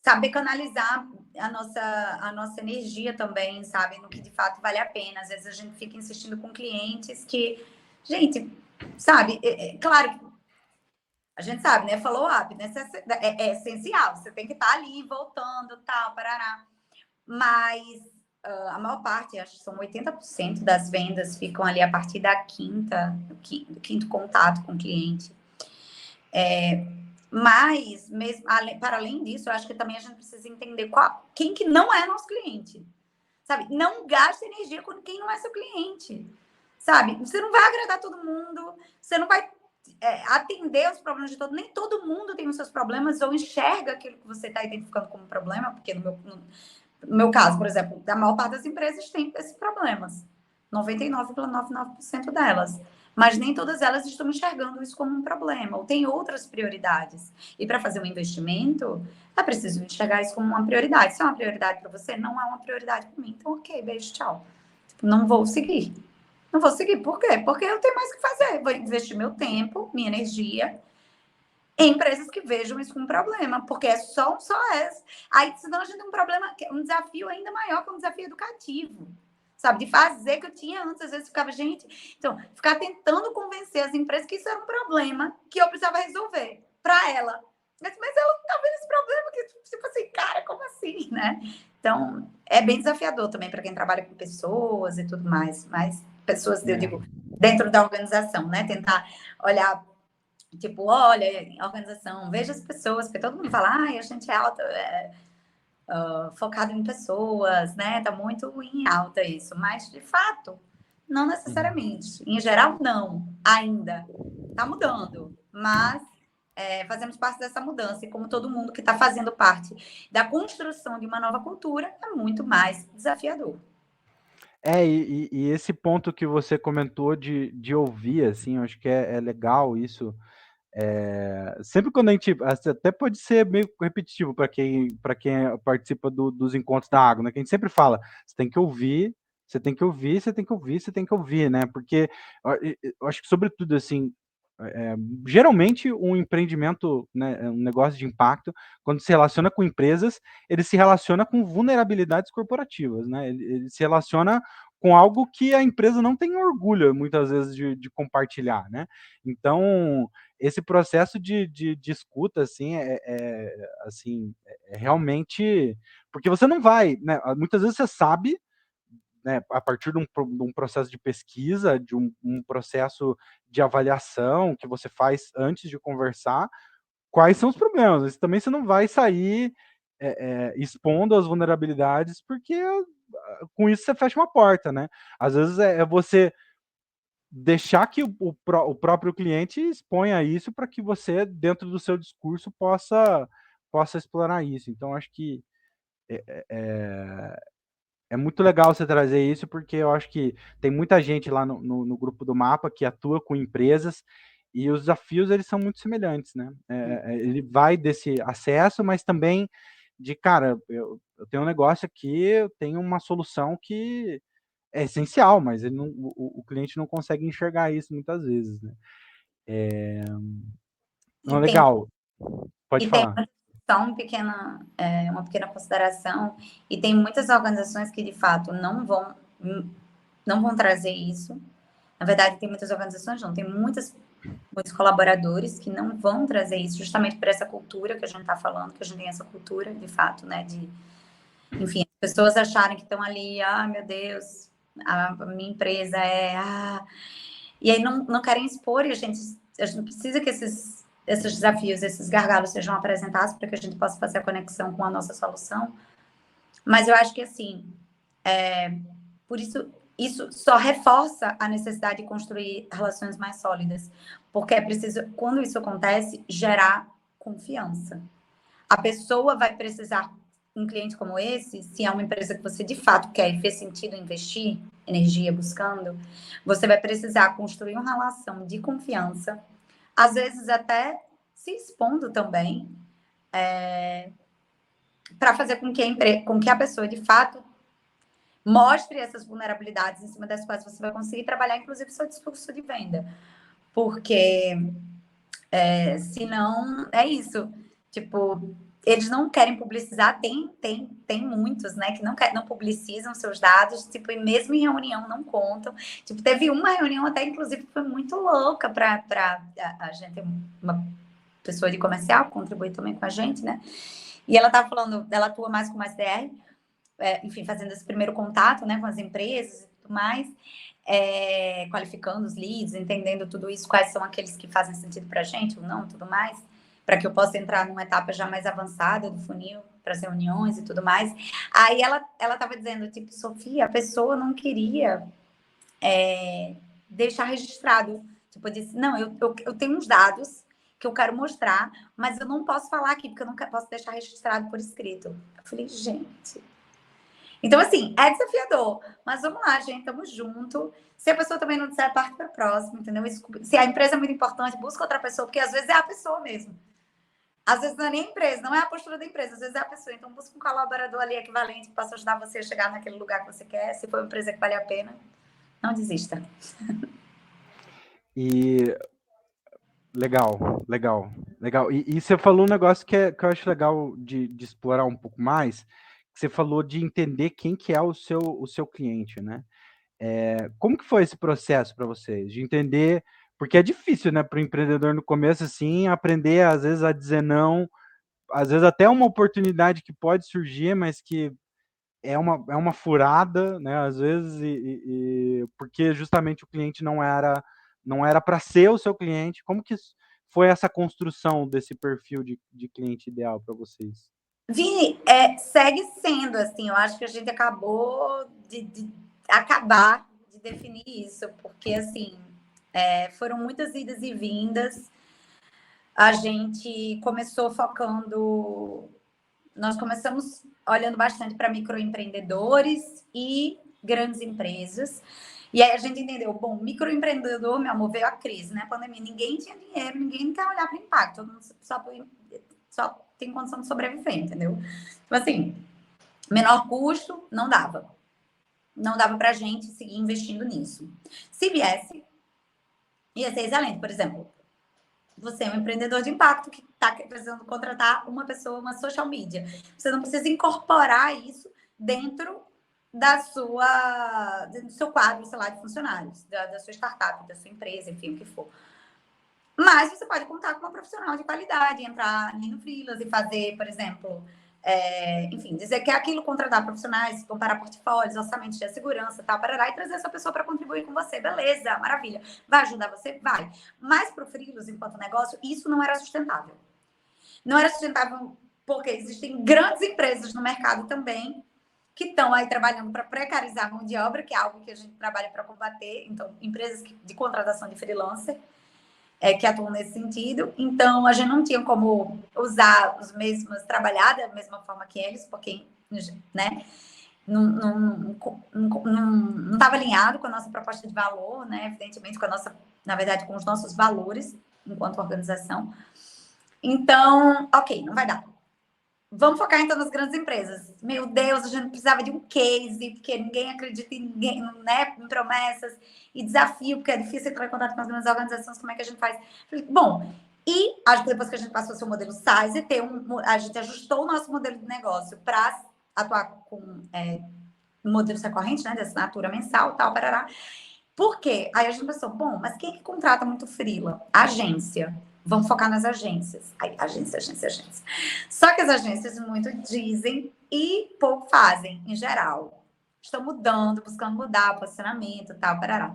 saber canalizar a nossa energia também, sabe? No que de fato vale a pena. Às vezes a gente fica insistindo com clientes que, gente, sabe? Claro que a gente sabe, né? Follow-up, né? É essencial. Você tem que estar ali, voltando, tal, parará. Mas a maior parte, acho que são 80% das vendas ficam ali a partir da do quinto contato com o cliente. Mas, mesmo, para além disso, eu acho que também a gente precisa entender quem que não é nosso cliente. Sabe? Não gaste energia com quem não é seu cliente. Sabe? Você não vai agradar todo mundo, você não vai atender os problemas de todo mundo. Nem todo mundo tem os seus problemas ou enxerga aquilo que você está identificando como problema, porque no meu caso, por exemplo, a maior parte das empresas tem esses problemas. 99,99% delas. Mas nem todas elas estão enxergando isso como um problema, ou tem outras prioridades. E para fazer um investimento, é preciso enxergar isso como uma prioridade. Se é uma prioridade para você, não é uma prioridade para mim. Então, ok, beijo, tchau. Tipo, não vou seguir. Não vou seguir. Por quê? Porque eu tenho mais o que fazer. Vou investir meu tempo, minha energia em empresas que vejam isso como um problema, porque é só essa. Aí, senão a gente tem um problema, um desafio ainda maior, que é um desafio educativo. Sabe, de fazer que eu tinha antes, às vezes ficava, gente. Então, ficar tentando convencer as empresas que isso era um problema que eu precisava resolver para ela. Mas ela não tá vendo esse problema, que tipo assim, cara, como assim, né? Então, é bem desafiador também para quem trabalha com pessoas e tudo mais. Mas pessoas, eu digo, dentro da organização, né? Tentar olhar. Tipo, olha, organização, veja as pessoas, porque todo mundo fala, ai, a gente é alta, focado em pessoas, né? Tá muito em alta isso, mas de fato, não necessariamente. Em geral, não, ainda. Tá mudando, mas fazemos parte dessa mudança, e como todo mundo que está fazendo parte da construção de uma nova cultura, é muito mais desafiador. E esse ponto que você comentou de ouvir, assim, eu acho que é legal isso. Sempre quando a gente, até pode ser meio repetitivo para quem participa dos encontros da água, né? Que a gente sempre fala, você tem que ouvir, você tem que ouvir, você tem que ouvir, você tem que ouvir, né? Porque eu acho que, sobretudo, assim, geralmente um empreendimento, né, um negócio de impacto, quando se relaciona com empresas, ele se relaciona com vulnerabilidades corporativas, né? Ele se relaciona com algo que a empresa não tem orgulho, muitas vezes, de compartilhar, né? Então, esse processo de escuta, assim, assim, realmente... Porque você não vai, né? Muitas vezes você sabe, né, a partir de um processo de pesquisa, de um processo de avaliação que você faz antes de conversar, quais são os problemas. Mas também você não vai sair expondo as vulnerabilidades, porque com isso você fecha uma porta, né? Às vezes é você deixar que o próprio cliente exponha isso para que você, dentro do seu discurso, possa explorar isso. Então, acho que é muito legal você trazer isso, porque eu acho que tem muita gente lá no grupo do Mapa que atua com empresas e os desafios, eles são muito semelhantes, né? Ele vai desse acesso, mas também de, cara, eu tenho um negócio aqui, eu tenho uma solução que é essencial, mas ele não, o cliente não consegue enxergar isso muitas vezes, né? E Não, tem, legal, pode e tem falar. só uma pequena consideração, e tem muitas organizações que, de fato, não vão trazer isso. Na verdade, tem muitas organizações, não, tem muitas muitos colaboradores que não vão trazer isso, justamente por essa cultura que a gente está falando, que a gente tem essa cultura, de fato, né, de, enfim, as pessoas acharem que estão ali, meu Deus, a minha empresa e aí não querem expor, e a gente precisa que esses desafios, esses gargalos sejam apresentados para que a gente possa fazer a conexão com a nossa solução. Mas eu acho que, assim, por isso só reforça a necessidade de construir relações mais sólidas, porque é preciso, quando isso acontece, gerar confiança. A pessoa vai precisar, um cliente como esse, se é uma empresa que você de fato quer e fez sentido investir energia buscando, você vai precisar construir uma relação de confiança, às vezes até se expondo também, para fazer com que a pessoa de fato mostre essas vulnerabilidades em cima das quais você vai conseguir trabalhar, inclusive, seu discurso de venda. Porque, senão, é isso. Tipo, eles não querem publicizar, tem muitos, né, que não publicizam seus dados, tipo, e mesmo em reunião não contam. Tipo, teve uma reunião até, inclusive, que foi muito louca para a gente, uma pessoa de comercial, contribui também com a gente, né? E ela estava falando, ela atua mais com mais SDR, enfim, fazendo esse primeiro contato, né, com as empresas e tudo mais, qualificando os leads, entendendo tudo isso, quais são aqueles que fazem sentido para a gente ou não, tudo mais, para que eu possa entrar numa etapa já mais avançada do funil, para as reuniões e tudo mais. Aí ela estava dizendo, tipo, Sofia, a pessoa não queria deixar registrado. Tipo, eu disse, não, eu tenho uns dados que eu quero mostrar, mas eu não posso falar aqui, porque eu não posso deixar registrado por escrito. Eu falei, gente... Então, assim, é desafiador, mas vamos lá, gente, estamos juntos. Se a pessoa também não disser, parte para o próximo, entendeu? Se a empresa é muito importante, busca outra pessoa, porque às vezes é a pessoa mesmo. Às vezes não é nem a empresa, não é a postura da empresa, às vezes é a pessoa. Então, busca um colaborador ali equivalente que possa ajudar você a chegar naquele lugar que você quer. Se for uma empresa que vale a pena, não desista. E legal, legal, legal. E você falou um negócio que eu acho legal de explorar um pouco mais, que você falou de entender quem que é o seu cliente, né? Como que foi esse processo para vocês? De entender, porque é difícil, né, para o empreendedor no começo, assim, aprender, às vezes, a dizer não, às vezes até uma oportunidade que pode surgir, mas que é uma furada, né, às vezes, porque justamente o cliente não era para ser o seu cliente. Como que foi essa construção desse perfil de cliente ideal para vocês? Vini, segue sendo assim, eu acho que a gente acabou de acabar de definir isso, porque assim, foram muitas idas e vindas. A gente começou focando, nós começamos olhando bastante para microempreendedores e grandes empresas. E aí a gente entendeu, bom, microempreendedor, meu amor, veio a crise, né? Pandemia, ninguém tinha dinheiro, ninguém quer olhar para o impacto, todo mundo só tem condição de sobreviver, entendeu? Então, assim, menor custo, não dava. Não dava para a gente seguir investindo nisso. Se viesse, ia ser excelente. Por exemplo, você é um empreendedor de impacto que está precisando contratar uma pessoa, uma social media. Você não precisa incorporar isso dentro do seu quadro, sei lá, de funcionários, da sua startup, da sua empresa, enfim, o que for. Mas você pode contar com uma profissional de qualidade, entrar ali no Freelas e fazer, por exemplo, enfim, dizer que é aquilo, contratar profissionais, comparar portfólios, orçamentos de segurança, tal, parará, e trazer essa pessoa para contribuir com você. Beleza, maravilha. Vai ajudar você? Vai. Mas para o Freelas, enquanto negócio, isso não era sustentável. Não era sustentável porque existem grandes empresas no mercado também que estão aí trabalhando para precarizar a mão de obra, que é algo que a gente trabalha para combater. Então, empresas de contratação de freelancer, que atuam nesse sentido. Então, a gente não tinha como usar os mesmos, trabalhar da mesma forma que eles, porque, né, não estava alinhado com a nossa proposta de valor, né, evidentemente com a nossa, na verdade, com os nossos valores enquanto organização. Então, ok, não vai dar. Vamos focar então nas grandes empresas. Meu Deus, a gente precisava de um case, porque ninguém acredita em ninguém, né, em promessas e desafio, porque é difícil entrar em contato com as grandes organizações, como é que a gente faz? Bom, e acho que depois que a gente passou o seu modelo SAIS, a gente ajustou o nosso modelo de negócio para atuar com modelos recorrentes, né, de assinatura mensal, tal, parará. Por quê? Aí a gente pensou, bom, mas quem é que contrata muito freela? Agência. Vamos focar nas agências. Aí, agência, agência, agência. Só que as agências muito dizem e pouco fazem, em geral. Estão mudando, buscando mudar o posicionamento e tal, parará.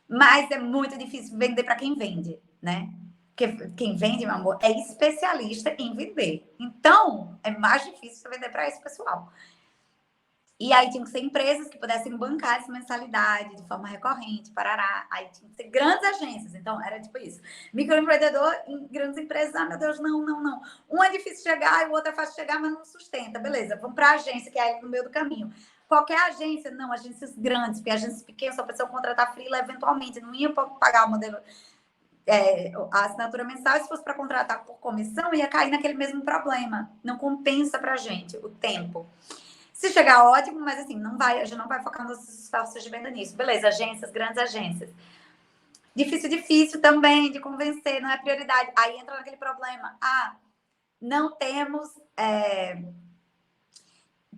Mas é muito difícil vender para quem vende, né? Porque quem vende, meu amor, é especialista em vender. Então, é mais difícil vender para esse pessoal. E aí tinham que ser empresas que pudessem bancar essa mensalidade de forma recorrente, parará. Aí tinha que ser grandes agências. Então, era tipo isso. Microempreendedor em grandes empresas, ah, meu Deus, não, não, não. Um é difícil chegar e o outro é fácil chegar, mas não sustenta. Beleza, vamos para a agência, que é aí no meio do caminho. Qualquer agência, não, agências grandes, porque agências pequenas só precisam contratar freela eventualmente, não ia pagar o modelo, a assinatura mensal, e se fosse para contratar por comissão, ia cair naquele mesmo problema. Não compensa para a gente o tempo. Se chegar, ótimo, mas assim, não vai, a gente não vai focar nos esforços de venda nisso. Beleza, agências, grandes agências. Difícil também de convencer, não é prioridade. Aí entra naquele problema. Ah, não temos.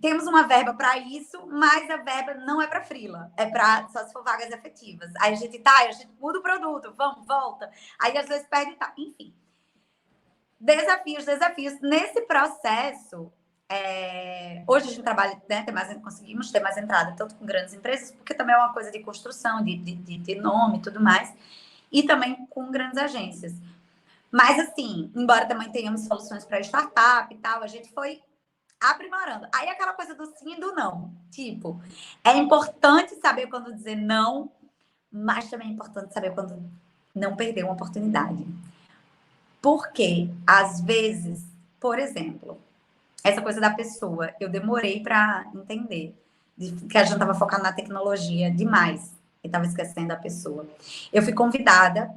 Temos uma verba para isso, mas a verba não é para freela, é para só se for vagas efetivas. Aí a gente muda o produto, vamos, volta. Aí às vezes perde, tá. Enfim. Desafios. Nesse processo, hoje a gente trabalha, né, conseguimos ter mais entrada, tanto com grandes empresas, porque também é uma coisa de construção, de nome e tudo mais, e também com grandes agências. Mas, assim, embora também tenhamos soluções para startup e tal, a gente foi aprimorando. Aí aquela coisa do sim e do não. Tipo, é importante saber quando dizer não, mas também é importante saber quando não perder uma oportunidade. Porque, às vezes, por exemplo, essa coisa da pessoa, eu demorei para entender que a gente estava focando na tecnologia demais e estava esquecendo a pessoa. Eu fui convidada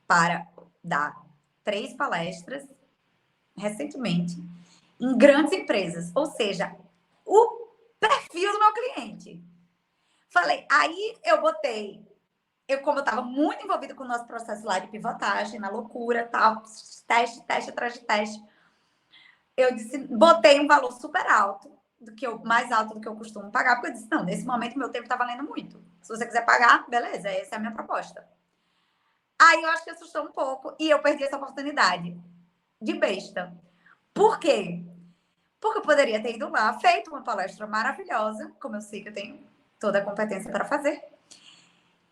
para dar 3 palestras recentemente em grandes empresas, ou seja, o perfil do meu cliente. Falei, aí eu botei, como eu estava muito envolvida com o nosso processo lá de pivotagem, na loucura, tal, teste atrás de teste, eu botei um valor super alto, mais alto do que eu costumo pagar, porque eu disse, não, nesse momento meu tempo está valendo muito. Se você quiser pagar, beleza, essa é a minha proposta. Aí eu acho que assustou um pouco e eu perdi essa oportunidade de besta. Por quê? Porque eu poderia ter ido lá, feito uma palestra maravilhosa, como eu sei que eu tenho toda a competência para fazer,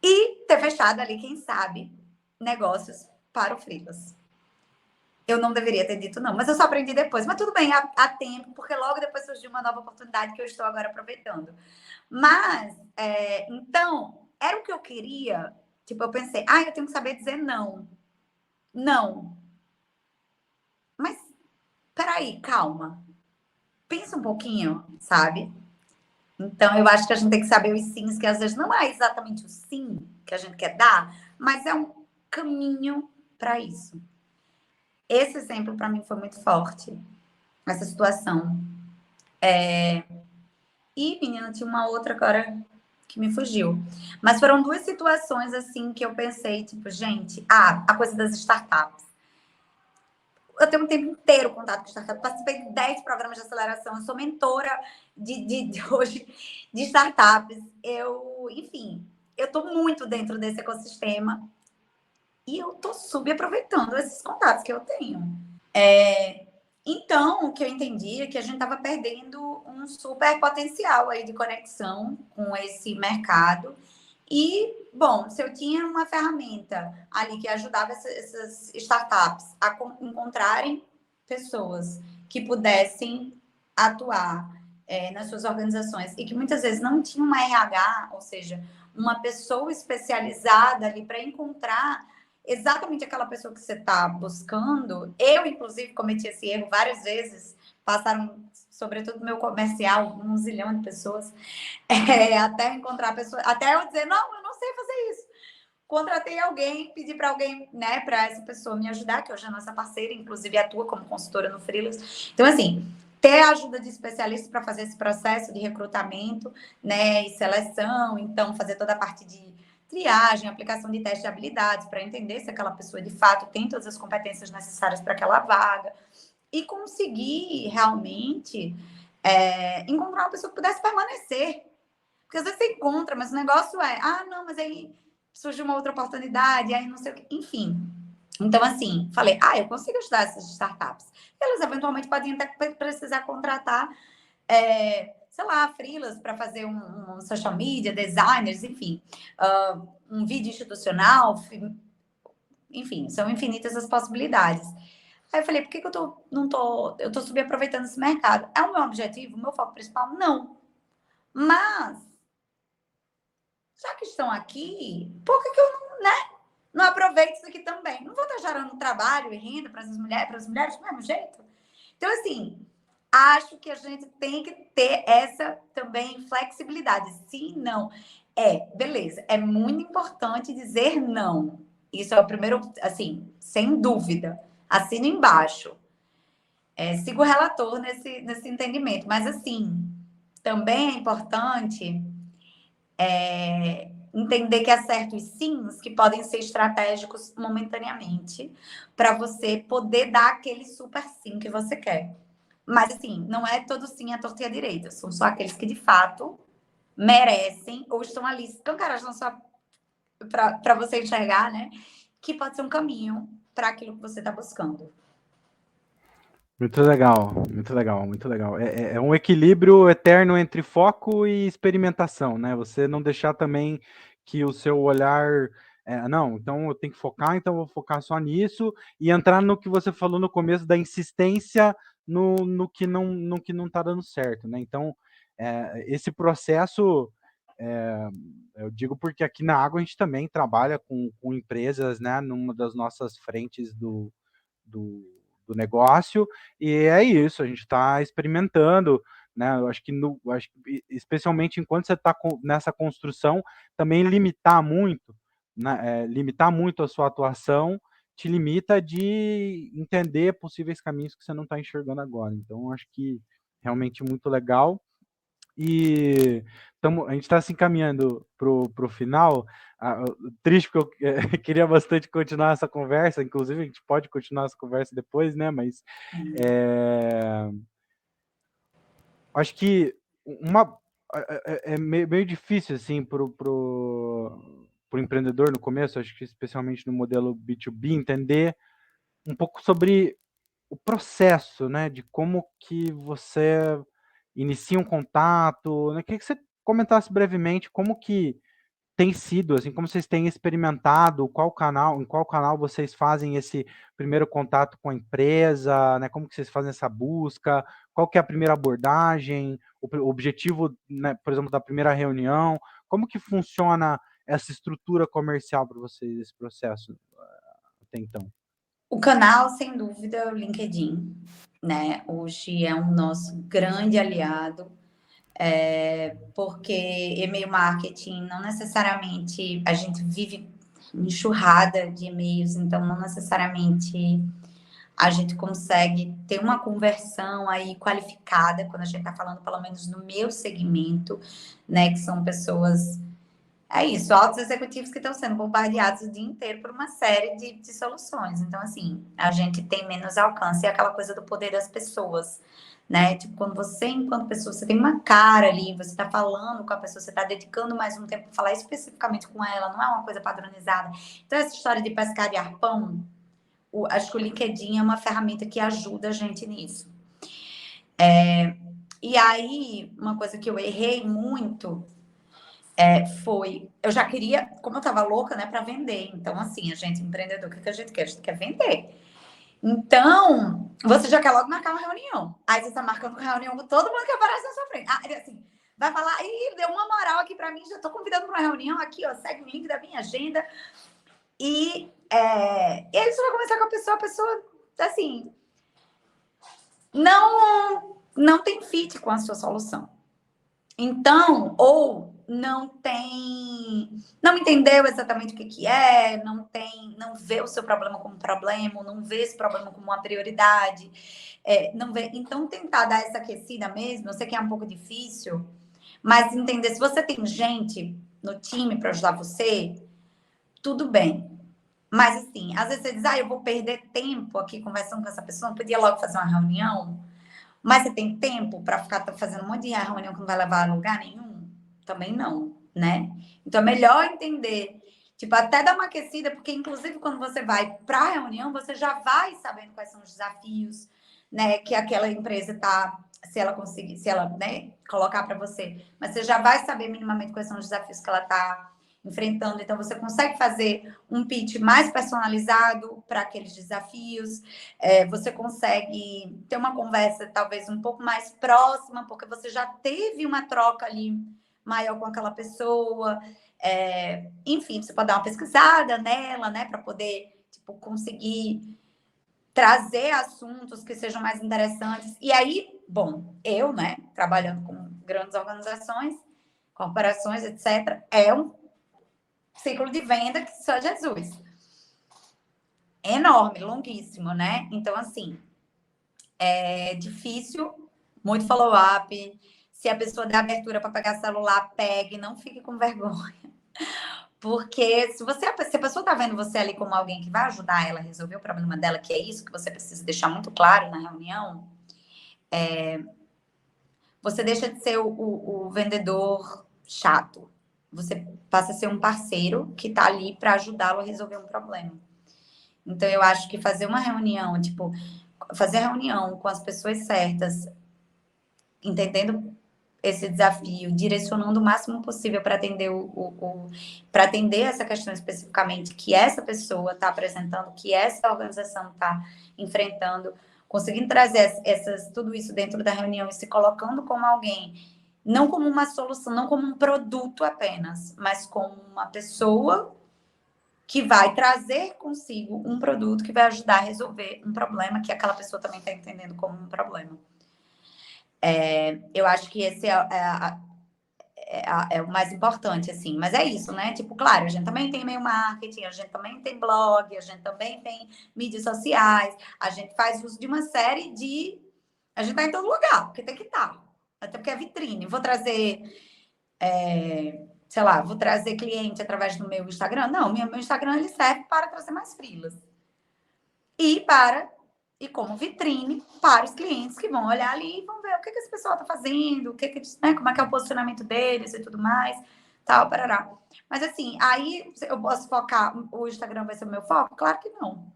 e ter fechado ali, quem sabe, negócios para o freelas. Eu não deveria ter dito não, mas eu só aprendi depois. Mas tudo bem, há tempo, porque logo depois surgiu uma nova oportunidade que eu estou agora aproveitando. Mas, então, era o que eu queria. Tipo, eu pensei, eu tenho que saber dizer não. Não. Mas, peraí, calma. Pensa um pouquinho, sabe? Então, eu acho que a gente tem que saber os sims, que às vezes não é exatamente o sim que a gente quer dar, mas é um caminho para isso. Esse exemplo, para mim, foi muito forte. Essa situação. E, menina, tinha uma outra agora que me fugiu. Mas foram 2 situações, assim, que eu pensei, tipo, gente, a coisa das startups. Eu tenho um tempo inteiro contato com startups. Participei de 10 programas de aceleração. Eu sou mentora hoje de startups. Enfim, eu estou muito dentro desse ecossistema e eu estou subaproveitando esses contatos que eu tenho. Então, o que eu entendi é que a gente estava perdendo um super potencial aí de conexão com esse mercado. E, bom, se eu tinha uma ferramenta ali que ajudava essas startups a encontrarem pessoas que pudessem atuar nas suas organizações e que muitas vezes não tinham uma RH, ou seja, uma pessoa especializada ali para encontrar exatamente aquela pessoa que você está buscando. Eu, inclusive, cometi esse erro várias vezes. Passaram, sobretudo no meu comercial, 1 zilhão de pessoas, até encontrar a pessoa, até eu dizer, não, eu não sei fazer isso. Contratei alguém, pedi para alguém, né, para essa pessoa me ajudar, que hoje é nossa parceira, inclusive atua como consultora no Freelas. Então, assim, ter a ajuda de especialistas para fazer esse processo de recrutamento, né, e seleção, então fazer toda a parte de triagem, aplicação de teste de habilidades, para entender se aquela pessoa de fato tem todas as competências necessárias para aquela vaga, e conseguir realmente encontrar uma pessoa que pudesse permanecer. Porque às vezes você encontra, mas o negócio é, não, mas aí surgiu uma outra oportunidade, aí não sei o que, enfim. Então, assim, falei, eu consigo ajudar essas startups. Elas eventualmente podem até precisar contratar, sei lá, freelas para fazer um social media, designers, enfim, um vídeo institucional, enfim, são infinitas as possibilidades. Aí eu falei, por que eu eu tô subaproveitando esse mercado? É o meu objetivo, o meu foco principal? Não. Mas, já que estão aqui, por que eu não aproveito isso aqui também? Não vou estar gerando trabalho e renda para as mulheres do mesmo jeito? Então, assim, acho que a gente tem que ter essa também flexibilidade. Sim, não. Beleza, é muito importante dizer não. Isso é o primeiro, assim, sem dúvida. Assina embaixo. Siga o relator nesse entendimento. Mas, assim, também é importante entender que há certos sims que podem ser estratégicos momentaneamente para você poder dar aquele super sim que você quer. Mas, assim, não é todo sim a torta e a direita. São só aqueles que, de fato, merecem ou estão ali escancarados para você enxergar, né? Que pode ser um caminho para aquilo que você está buscando. Muito legal, muito legal, muito legal. É um equilíbrio eterno entre foco e experimentação, né? Você não deixar também que o seu olhar. Não, então eu tenho que focar, então eu vou focar só nisso e entrar no que você falou no começo da insistência no que não está dando certo, né? Então, esse processo, eu digo porque aqui na Água a gente também trabalha com empresas, né? Numa das nossas frentes do, do negócio, e é isso, a gente está experimentando, né? Eu acho que, especialmente enquanto você está nessa construção, também limitar muito a sua atuação te limita de entender possíveis caminhos que você não está enxergando agora. Então, acho que realmente muito legal. E a gente está se encaminhando para o final. Triste, porque eu queria bastante continuar essa conversa. Inclusive, a gente pode continuar essa conversa depois, né? Mas acho que é meio difícil assim pro empreendedor no começo, acho que especialmente no modelo B2B, entender um pouco sobre o processo, né, de como que você inicia um contato, né? Queria que você comentasse brevemente como que tem sido, assim, como vocês têm experimentado, em qual canal vocês fazem esse primeiro contato com a empresa, né? Como que vocês fazem essa busca? Qual que é a primeira abordagem? O objetivo, né, por exemplo, da primeira reunião? Como que funciona essa estrutura comercial para vocês, esse processo até então? O canal, sem dúvida, é o LinkedIn, né? Hoje é um nosso grande aliado, porque e-mail marketing não necessariamente a gente vive enxurrada de e-mails, então não necessariamente a gente consegue ter uma conversão aí qualificada quando a gente está falando, pelo menos no meu segmento, né? Que são pessoas altos executivos que estão sendo bombardeados o dia inteiro por uma série de soluções. Então, assim, a gente tem menos alcance, é aquela coisa do poder das pessoas, né? Tipo, quando você, enquanto pessoa, você tem uma cara ali, você está falando com a pessoa, você está dedicando mais um tempo para falar especificamente com ela, não é uma coisa padronizada. Então, essa história de pescar de arpão, acho que o LinkedIn é uma ferramenta que ajuda a gente nisso. E aí, uma coisa que eu errei muito foi, eu já queria, como eu tava louca, né, para vender. Então, assim, a gente empreendedor, o que a gente quer? A gente quer vender. Então, você já quer logo marcar uma reunião. Aí você tá marcando uma reunião com todo mundo que aparece na sua frente. Assim, vai falar, deu uma moral aqui para mim, já tô convidando para uma reunião aqui, ó, segue o link da minha agenda. E aí você vai conversar com a pessoa, assim, não tem fit com a sua solução. Então, ou não entendeu exatamente o que é, não vê o seu problema como problema, não vê esse problema como uma prioridade, não vê. Então, tentar dar essa aquecida mesmo, eu sei que é um pouco difícil, mas entender se você tem gente no time para ajudar você, tudo bem. Mas assim, às vezes você diz, eu vou perder tempo aqui conversando com essa pessoa, não podia logo fazer uma reunião, mas você tem tempo para ficar fazendo um monte de reunião que não vai levar a lugar nenhum? Também não, né? Então, é melhor entender, tipo, até dar uma aquecida, porque, inclusive, quando você vai para a reunião, você já vai sabendo quais são os desafios, né, que aquela empresa tá, se ela conseguir, se ela, né, colocar para você, mas você já vai saber minimamente quais são os desafios que ela está enfrentando. Então, você consegue fazer um pitch mais personalizado para aqueles desafios, você consegue ter uma conversa talvez um pouco mais próxima, porque você já teve uma troca ali maior com aquela pessoa. Enfim, você pode dar uma pesquisada nela, né, para poder tipo, conseguir trazer assuntos que sejam mais interessantes. E aí, bom, eu, né, trabalhando com grandes organizações, corporações, etc., é um ciclo de venda que só Jesus. Enorme, longuíssimo, né? Então, assim, é difícil, muito follow-up. Se a pessoa der abertura para pegar celular, pegue, não fique com vergonha. Porque se a pessoa está vendo você ali como alguém que vai ajudar ela a resolver o problema dela, que é isso que você precisa deixar muito claro na reunião, você deixa de ser o vendedor chato. Você passa a ser um parceiro que está ali para ajudá-lo a resolver um problema. Então, eu acho que fazer uma reunião, tipo, fazer reunião com as pessoas certas, entendendo esse desafio, direcionando o máximo possível para atender para atender essa questão especificamente que essa pessoa está apresentando, que essa organização está enfrentando, conseguindo trazer tudo isso dentro da reunião e se colocando como alguém, não como uma solução, não como um produto apenas, mas como uma pessoa que vai trazer consigo um produto que vai ajudar a resolver um problema que aquela pessoa também está entendendo como um problema. Eu acho que esse é o mais importante, assim. Mas é isso, né? Tipo, claro, a gente também tem e-mail marketing, a gente também tem blog, a gente também tem mídias sociais, a gente faz uso de uma série de... A gente tá em todo lugar, porque tem que estar. Até porque é vitrine. Vou trazer, sei lá, vou trazer cliente através do meu Instagram? Não, meu Instagram ele serve para trazer mais freelas. E como vitrine para os clientes que vão olhar ali e vão ver o que esse pessoal está fazendo, né, como é que é o posicionamento deles e tudo mais, tal, parará. Mas assim, aí eu posso focar, o Instagram vai ser o meu foco? Claro que não.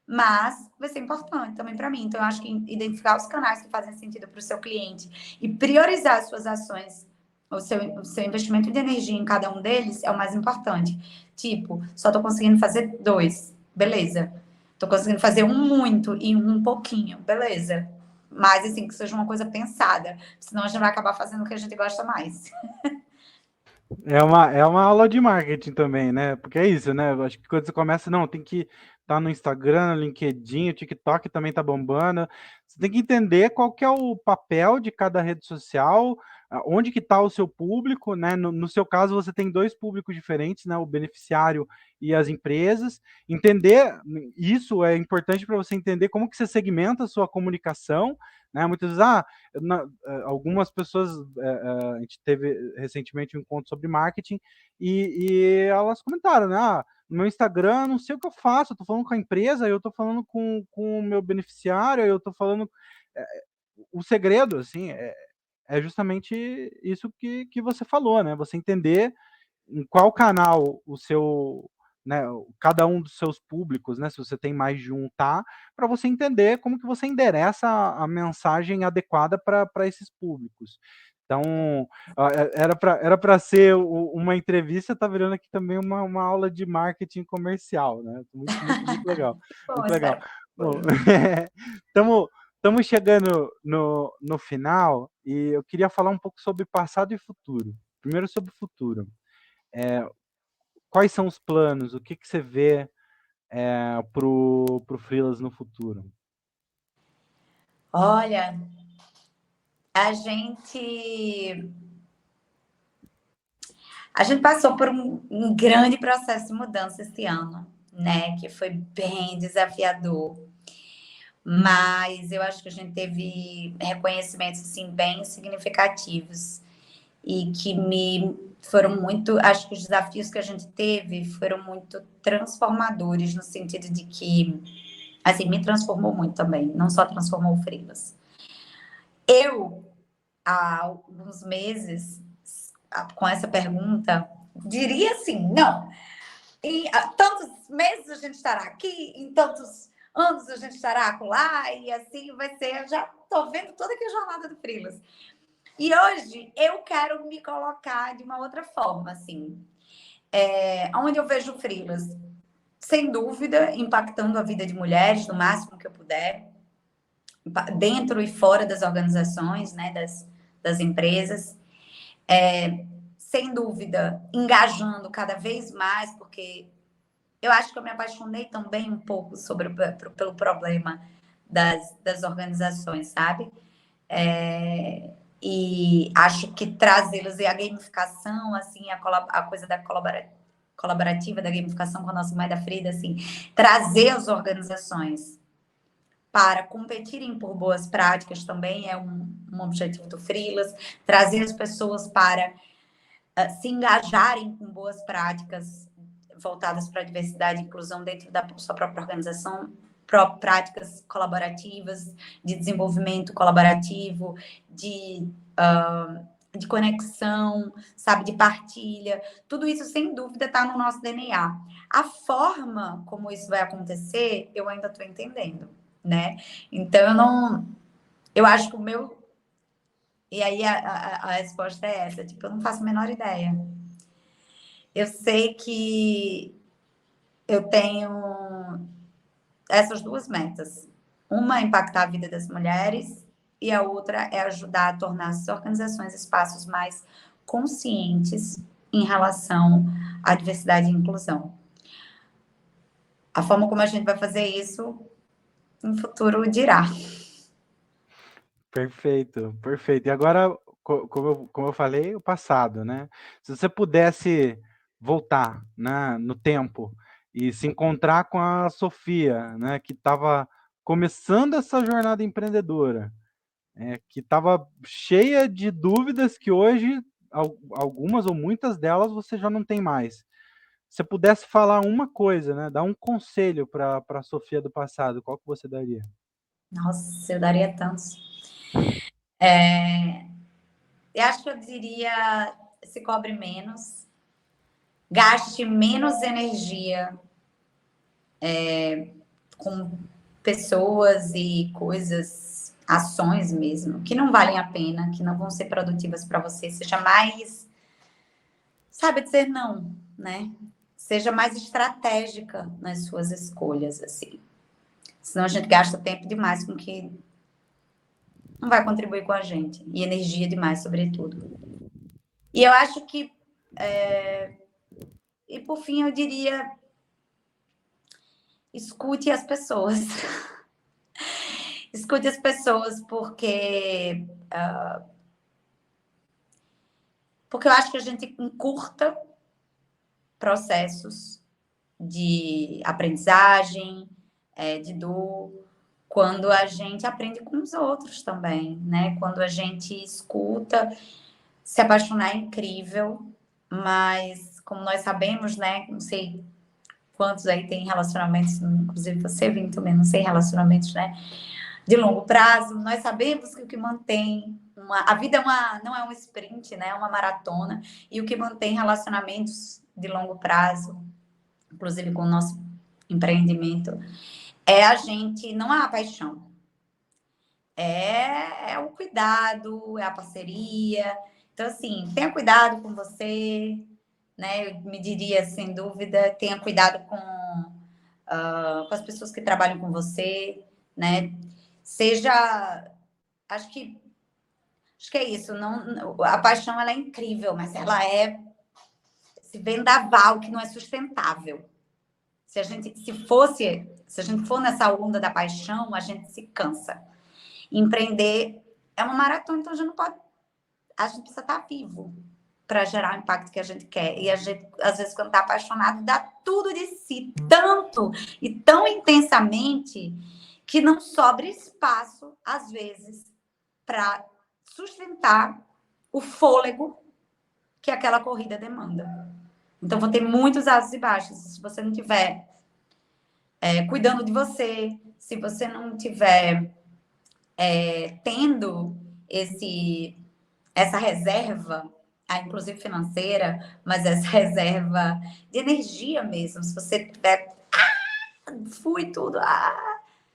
Mas vai ser importante também para mim. Então, eu acho que identificar os canais que fazem sentido para o seu cliente e priorizar as suas ações, o seu investimento de energia em cada um deles é o mais importante. Tipo, só estou conseguindo fazer 2, beleza. Tô conseguindo fazer um muito e um pouquinho, beleza. Mas, assim, que seja uma coisa pensada. Senão a gente vai acabar fazendo o que a gente gosta mais. É uma aula de marketing também, né? Porque é isso, né? Eu acho que quando você começa, não, tem que estar no Instagram, no LinkedIn, o TikTok também tá bombando. Você tem que entender qual que é o papel de cada rede social, onde que está o seu público, né? No seu caso, você tem dois públicos diferentes, né? O beneficiário e as empresas. Entender isso é importante para você entender como que você segmenta a sua comunicação, né? Muitas vezes, algumas pessoas, a gente teve recentemente um encontro sobre marketing e elas comentaram, né? No meu Instagram, não sei o que eu faço, eu tô falando com a empresa, eu tô falando com o meu beneficiário, eu tô falando. é, o segredo, assim, é justamente isso que você falou, né? Você entender em qual canal o seu, né, cada um dos seus públicos, né, se você tem mais de um, tá, para você entender como que você endereça a mensagem adequada para esses públicos. Então, era para ser uma entrevista, tá virando aqui também uma aula de marketing comercial, né? Muito, muito, muito legal. Bom, Muito legal. espero que Bom, foi. estamos chegando no final e eu queria falar um pouco sobre passado e futuro. Primeiro sobre o futuro. Quais são os planos? O que você vê pro freelas no futuro? Olha, a gente... A gente passou por um grande processo de mudança esse ano, né? Que foi bem desafiador. Mas eu acho que a gente teve reconhecimentos, assim, bem significativos. E que me foram muito... Acho que os desafios que a gente teve foram muito transformadores, no sentido de que, assim, me transformou muito também. Não só transformou o freelas. Eu, há alguns meses, com essa pergunta, diria assim, não. Em tantos meses a gente estará aqui, em tantos anos a gente estará lá, e assim vai ser. Eu já estou vendo toda aqui a jornada do freelance. E hoje eu quero me colocar de uma outra forma, assim. Onde eu vejo o freelance, sem dúvida, impactando a vida de mulheres no máximo que eu puder, dentro e fora das organizações, né, das empresas. Sem dúvida, engajando cada vez mais, porque eu acho que eu me apaixonei também um pouco pelo problema das organizações, sabe? E acho que trazê-los e a gamificação, assim, a coisa da colaborativa, da gamificação com a nossa Maida Frida, assim, trazer as organizações para competirem por boas práticas também é um objetivo do Freelas, trazer as pessoas para se engajarem com boas práticas voltadas para a diversidade e inclusão dentro da sua própria organização, práticas colaborativas, de desenvolvimento colaborativo, de conexão, sabe, de partilha. Tudo isso, sem dúvida, está no nosso DNA. A forma como isso vai acontecer, eu ainda estou entendendo, né? Então, eu acho que o meu... E aí a resposta é essa, tipo, eu não faço a menor ideia. Eu sei que eu tenho essas duas metas. Uma é impactar a vida das mulheres e a outra é ajudar a tornar as organizações espaços mais conscientes em relação à diversidade e inclusão. A forma como a gente vai fazer isso, no futuro dirá. Perfeito, perfeito. E agora, como eu falei, o passado, né? Se você pudesse voltar, né, no tempo e se encontrar com a Sofia, né, que estava começando essa jornada empreendedora, que estava cheia de dúvidas que hoje, algumas ou muitas delas, você já não tem mais. Se você pudesse falar uma coisa, né, dar um conselho para a Sofia do passado, qual que você daria? Nossa, eu daria tantos. Eu acho que eu diria: se cobre menos, gaste menos energia com pessoas e coisas, ações mesmo, que não valem a pena, que não vão ser produtivas para você. Seja mais, sabe, dizer não, né? Seja mais estratégica nas suas escolhas, assim. Senão a gente gasta tempo demais com o que não vai contribuir com a gente. E energia demais, sobretudo. E eu acho que... E por fim, eu diria: escute as pessoas. Escute as pessoas, porque eu acho que a gente encurta processos de aprendizagem, de dor, quando a gente aprende com os outros também, né? Quando a gente escuta. Se apaixonar é incrível, mas como nós sabemos, né? Não sei quantos aí tem relacionamentos, inclusive você, Vini, também, não sei, relacionamentos, né, de longo prazo. Nós sabemos que o que mantém a vida não é um sprint, né? É uma maratona. E o que mantém relacionamentos de longo prazo, inclusive com o nosso empreendimento, é a gente, não é a paixão, é o cuidado, é a parceria. Então, assim, tenha cuidado com você, né? Eu me diria, sem dúvida, tenha cuidado com as pessoas que trabalham com você, né? Seja, acho que é isso. Não, a paixão ela é incrível, mas ela é esse vendaval que não é sustentável. Se a gente for nessa onda da paixão, a gente se cansa. Empreender é uma maratona, então a gente não pode, a gente precisa estar vivo para gerar o impacto que a gente quer. E a gente, às vezes, quando está apaixonado, dá tudo de si, tanto e tão intensamente, que não sobra espaço, às vezes, para sustentar o fôlego que aquela corrida demanda. Então, vão ter muitos altos e baixos. Se você não tiver cuidando de você, se você não tiver tendo essa reserva, inclusive financeira, mas essa reserva de energia mesmo. Se você tiver, fui tudo,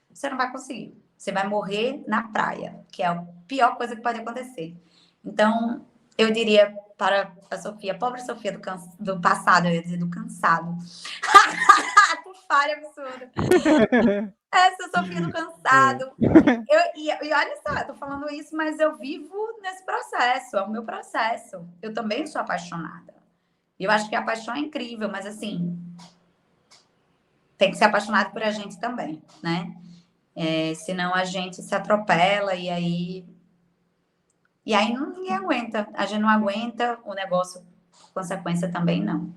você não vai conseguir. Você vai morrer na praia, que é a pior coisa que pode acontecer. Então, eu diria para a Sofia, pobre Sofia do passado, eu ia dizer do cansado. Que falha absurda. Essa Sofia do cansado. E olha só, eu tô falando isso, mas eu vivo nesse processo, é o meu processo. Eu também sou apaixonada. Eu acho que a paixão é incrível, mas assim, tem que ser apaixonado por a gente também, né? Senão a gente se atropela e aí ninguém aguenta. A gente não aguenta, o negócio, consequência também não.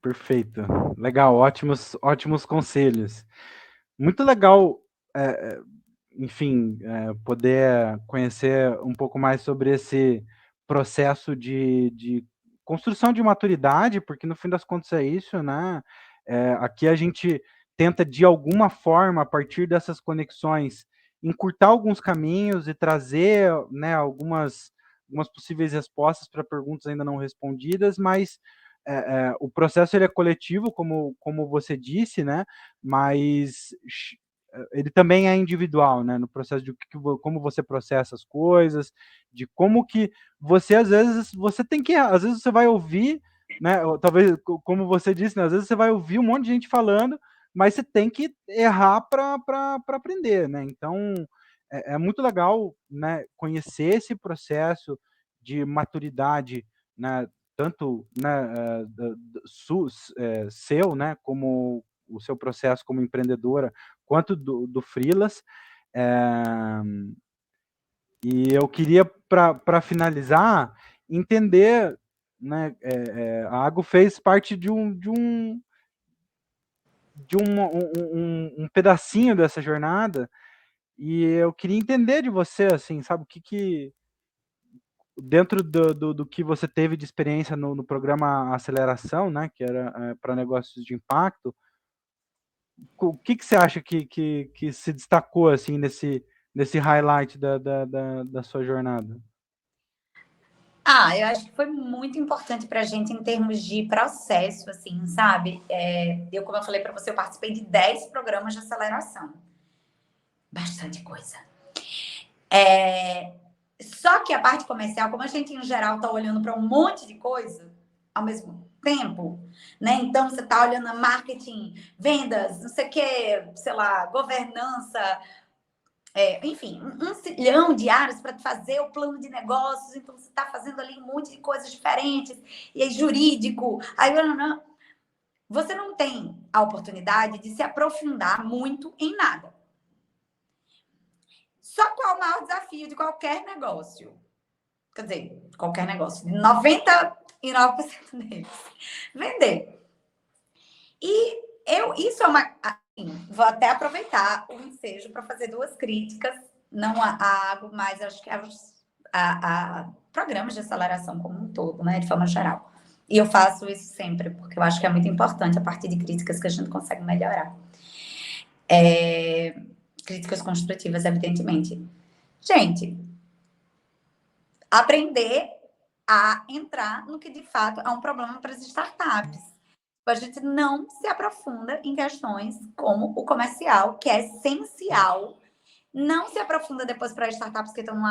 Perfeito. Legal, ótimos conselhos. Muito legal, enfim, poder conhecer um pouco mais sobre esse processo de construção de maturidade, porque no fim das contas é isso, né? Aqui a gente tenta, de alguma forma, a partir dessas conexões, encurtar alguns caminhos e trazer, né, algumas possíveis respostas para perguntas ainda não respondidas, mas o processo ele é coletivo, como você disse, né? Mas ele também é individual, né? No processo de como você processa as coisas, de como que você, às vezes, você tem que, às vezes você vai ouvir, né? Talvez, como você disse, né? Às vezes você vai ouvir um monte de gente falando, mas você tem que errar para aprender, né? Então, é muito legal, né? Conhecer esse processo de maturidade, né? Tanto, né, seu, né? Como o seu processo como empreendedora, quanto do freelas. E eu queria, para finalizar, entender, né, a Ago fez parte de um pedacinho dessa jornada, e eu queria entender de você, assim, sabe, o que dentro do que você teve de experiência no programa Aceleração, né, que era para negócios de impacto, o que você acha que se destacou, assim, nesse highlight da sua jornada? Eu acho que foi muito importante para a gente em termos de processo, assim, sabe? Como eu falei para você, eu participei de 10 programas de aceleração. Bastante coisa. Só que a parte comercial, como a gente em geral está olhando para um monte de coisa ao mesmo tempo, né? Então você está olhando a marketing, vendas, não sei o que, sei lá, governança, enfim, um zilhão de áreas para fazer o plano de negócios. Então você está fazendo ali um monte de coisas diferentes, e aí jurídico, aí você não tem a oportunidade de se aprofundar muito em nada. Só qual é o maior desafio de qualquer negócio? Quer dizer, qualquer negócio, 99% deles. Vender. E isso é uma. Assim, vou até aproveitar o ensejo para fazer duas críticas, não a Água, mas acho que a programas de aceleração como um todo, né, de forma geral. E eu faço isso sempre, porque eu acho que é muito importante a partir de críticas que a gente consegue melhorar. Críticas construtivas, evidentemente. Gente, aprender a entrar no que de fato é um problema para as startups. A gente não se aprofunda em questões como o comercial, que é essencial. Não se aprofunda depois para startups que estão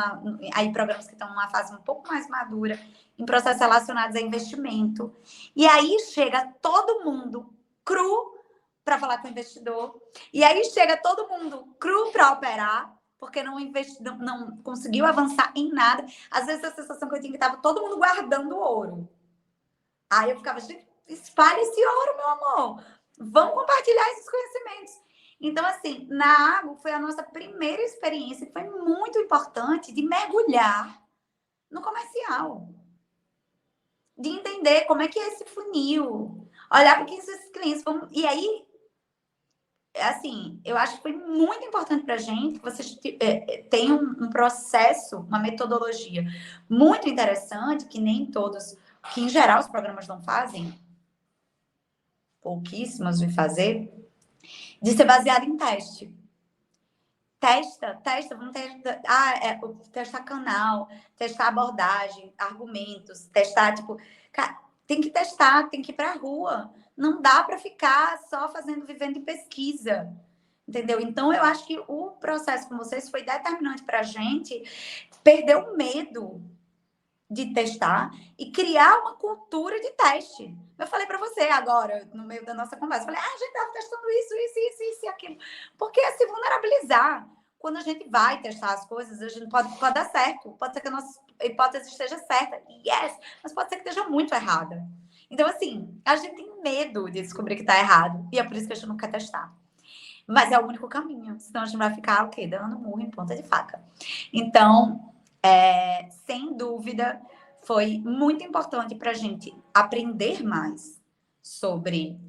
programas que estão numa fase um pouco mais madura, em processos relacionados a investimento. E aí chega todo mundo cru para falar com o investidor. E aí chega todo mundo cru para operar, porque não conseguiu avançar em nada. Às vezes a sensação que eu tinha que estava todo mundo guardando ouro. Aí eu ficava, gente, espalhe esse ouro, meu amor. Vamos compartilhar esses conhecimentos. Então, assim, na Água foi a nossa primeira experiência, que foi muito importante, de mergulhar no comercial. De entender como é que é esse funil. Olhar para que esses clientes vão... E aí, assim, eu acho que foi muito importante para a gente que vocês tenham um processo, uma metodologia muito interessante, que nem todos, que em geral os programas não fazem, pouquíssimos de fazer, de ser baseado em teste. testa, vamos testar canal, testar abordagem, argumentos, testar, tipo, cara, tem que testar, tem que ir pra rua. Não dá para ficar só vivendo em pesquisa, entendeu? Então, eu acho que o processo com vocês foi determinante pra gente perder o medo de testar e criar uma cultura de teste. Eu falei para você agora, no meio da nossa conversa, falei, a gente estava testando isso e aquilo. Porque é se vulnerabilizar. Quando a gente vai testar as coisas, a gente pode dar certo. Pode ser que a nossa hipótese esteja certa. Yes, mas pode ser que esteja muito errada. Então, assim, a gente tem medo de descobrir que está errado. E é por isso que a gente não quer testar. Mas é o único caminho. Senão a gente vai ficar, o quê? Dando murro em ponta de faca. Então, sem dúvida, foi muito importante para a gente aprender mais sobre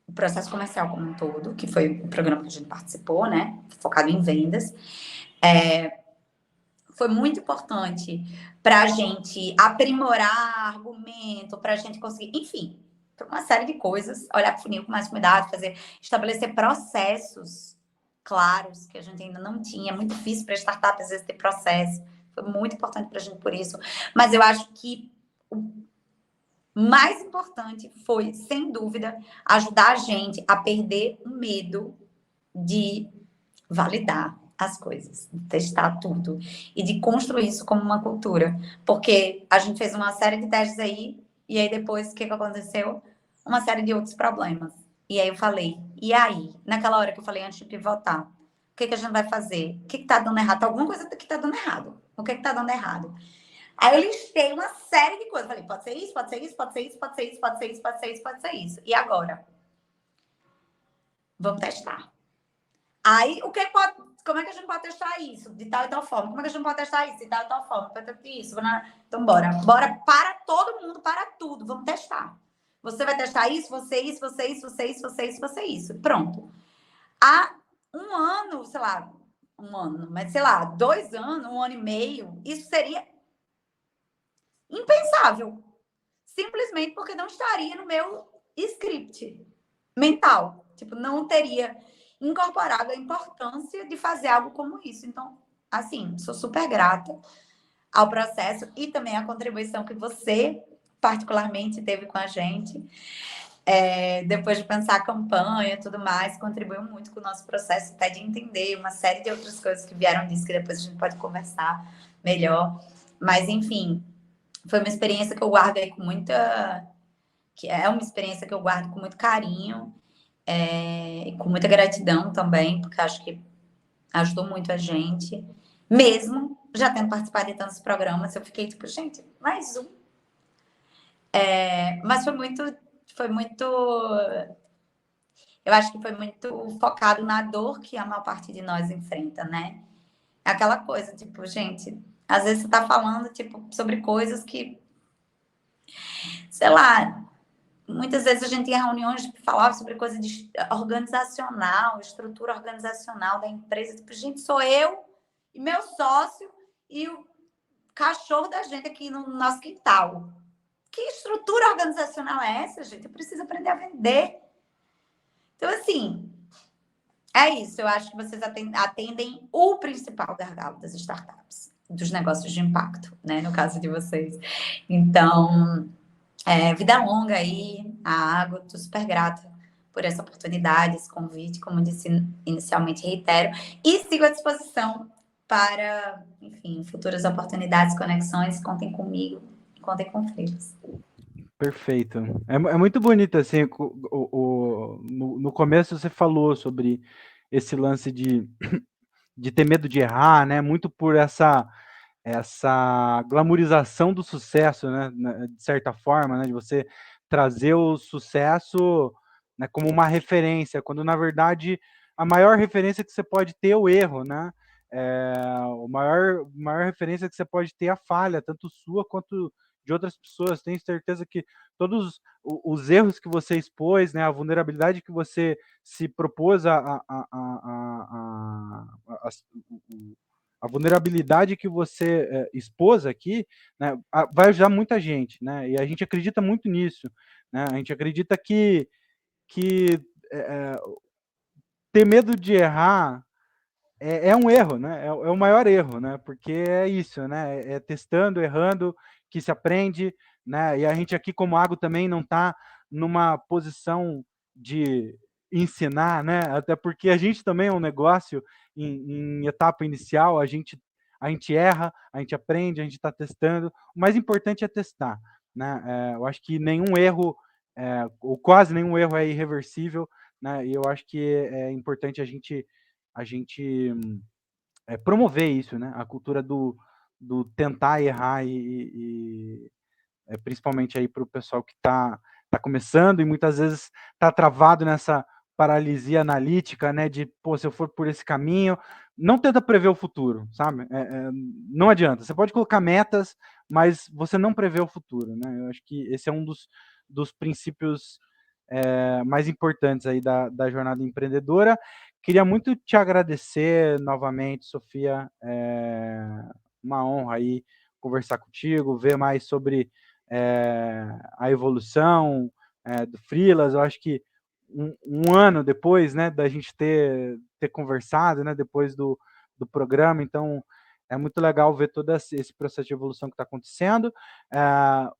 o processo comercial como um todo, que foi o programa que a gente participou, né? Focado em vendas. Foi muito importante para a gente aprimorar argumento, para a gente conseguir, enfim, para uma série de coisas, olhar para o funil com mais cuidado, estabelecer processos claros que a gente ainda não tinha. É muito difícil para startups às vezes ter processo. Foi muito importante para a gente por isso. Mas eu acho que o mais importante foi, sem dúvida, ajudar a gente a perder o medo de validar as coisas, de testar tudo e de construir isso como uma cultura. Porque a gente fez uma série de testes aí, e aí depois o que aconteceu? Uma série de outros problemas. E aí eu falei, e aí? Naquela hora que eu falei antes de pivotar, o que a gente vai fazer? O que tá dando errado? Tem alguma coisa que tá dando errado. O que tá dando errado? Aí eu listei uma série de coisas. Falei, pode ser isso, pode ser isso, pode ser isso, pode ser isso, pode ser isso, pode ser isso, pode ser isso. E agora? Vamos testar. Aí, como é que a gente pode testar isso? De tal e tal forma. Como é que a gente pode testar isso? De tal e tal forma. Isso. Então, bora. Bora para todo mundo, para tudo. Vamos testar. Você vai testar isso, você isso, você isso, você isso, você isso, você isso. Pronto. Há um ano, sei lá, mas sei lá, 2 anos, 1 ano e meio, isso seria impensável. Simplesmente porque não estaria no meu script mental. Tipo, não teria incorporado a importância de fazer algo como isso. Então, assim, sou super grata ao processo e também à contribuição que você, particularmente, teve com a gente. Depois de pensar a campanha e tudo mais, contribuiu muito com o nosso processo, até de entender uma série de outras coisas que vieram disso, que depois a gente pode conversar melhor. Mas, enfim, foi uma experiência que eu guardo aí com muita... que é uma experiência que eu guardo com muito carinho, e com muita gratidão também, porque acho que ajudou muito a gente. Mesmo já tendo participado de tantos programas, eu fiquei tipo, gente, mais um. Mas foi muito. Eu acho que foi muito focado na dor que a maior parte de nós enfrenta, né? Aquela coisa, tipo, gente, às vezes você tá falando, tipo, sobre coisas que, sei lá, muitas vezes a gente ia em reuniões que falava sobre coisa de organizacional, estrutura organizacional da empresa. Tipo, gente, sou eu e meu sócio e o cachorro da gente aqui no nosso quintal. Que estrutura organizacional é essa, gente? Eu preciso aprender a vender. Então, assim, é isso. Eu acho que vocês atendem o principal gargalo das startups, dos negócios de impacto, né? No caso de vocês. Então, vida longa aí, a Água. Estou super grata por essa oportunidade, esse convite. Como disse inicialmente, reitero. E sigo à disposição para, enfim, futuras oportunidades, conexões. Contem comigo, contem com o Freelas. Perfeito. É muito bonito, assim, no começo você falou sobre esse lance de ter medo de errar, né? Muito por essa glamorização do sucesso, né? De certa forma, né? De você trazer o sucesso, né, como uma referência, quando na verdade a maior referência que você pode ter é o erro, né? O maior referência que você pode ter é a falha, tanto sua quanto de outras pessoas. Tenho certeza que todos os erros que você expôs, né, a vulnerabilidade que você se propôs a vulnerabilidade que você expôs aqui, né, vai ajudar muita gente, né? E a gente acredita muito nisso, né? A gente acredita que ter medo de errar é um erro, né? É o maior erro, né? Porque é isso, né? É testando, errando, que se aprende, né? E a gente aqui, como Agro, também não está numa posição de ensinar, né? Até porque a gente também é um negócio em etapa inicial, a gente erra, a gente aprende, a gente está testando. O mais importante é testar, né? Eu acho que nenhum erro, ou quase nenhum erro é irreversível, né? E eu acho que é importante a gente promover isso, né? A cultura do tentar errar principalmente aí para o pessoal que tá começando e muitas vezes está travado nessa paralisia analítica, né? De, pô, se eu for por esse caminho, não tenta prever o futuro, sabe? Não adianta. Você pode colocar metas, mas você não prevê o futuro, né? Eu acho que esse é um dos princípios mais importantes aí da jornada empreendedora. Queria muito te agradecer novamente, Sofia. Uma honra aí conversar contigo, ver mais sobre a evolução do Freelas. Eu acho que um ano depois, né, da gente ter conversado, né, depois do programa, então é muito legal ver todo esse processo de evolução que está acontecendo.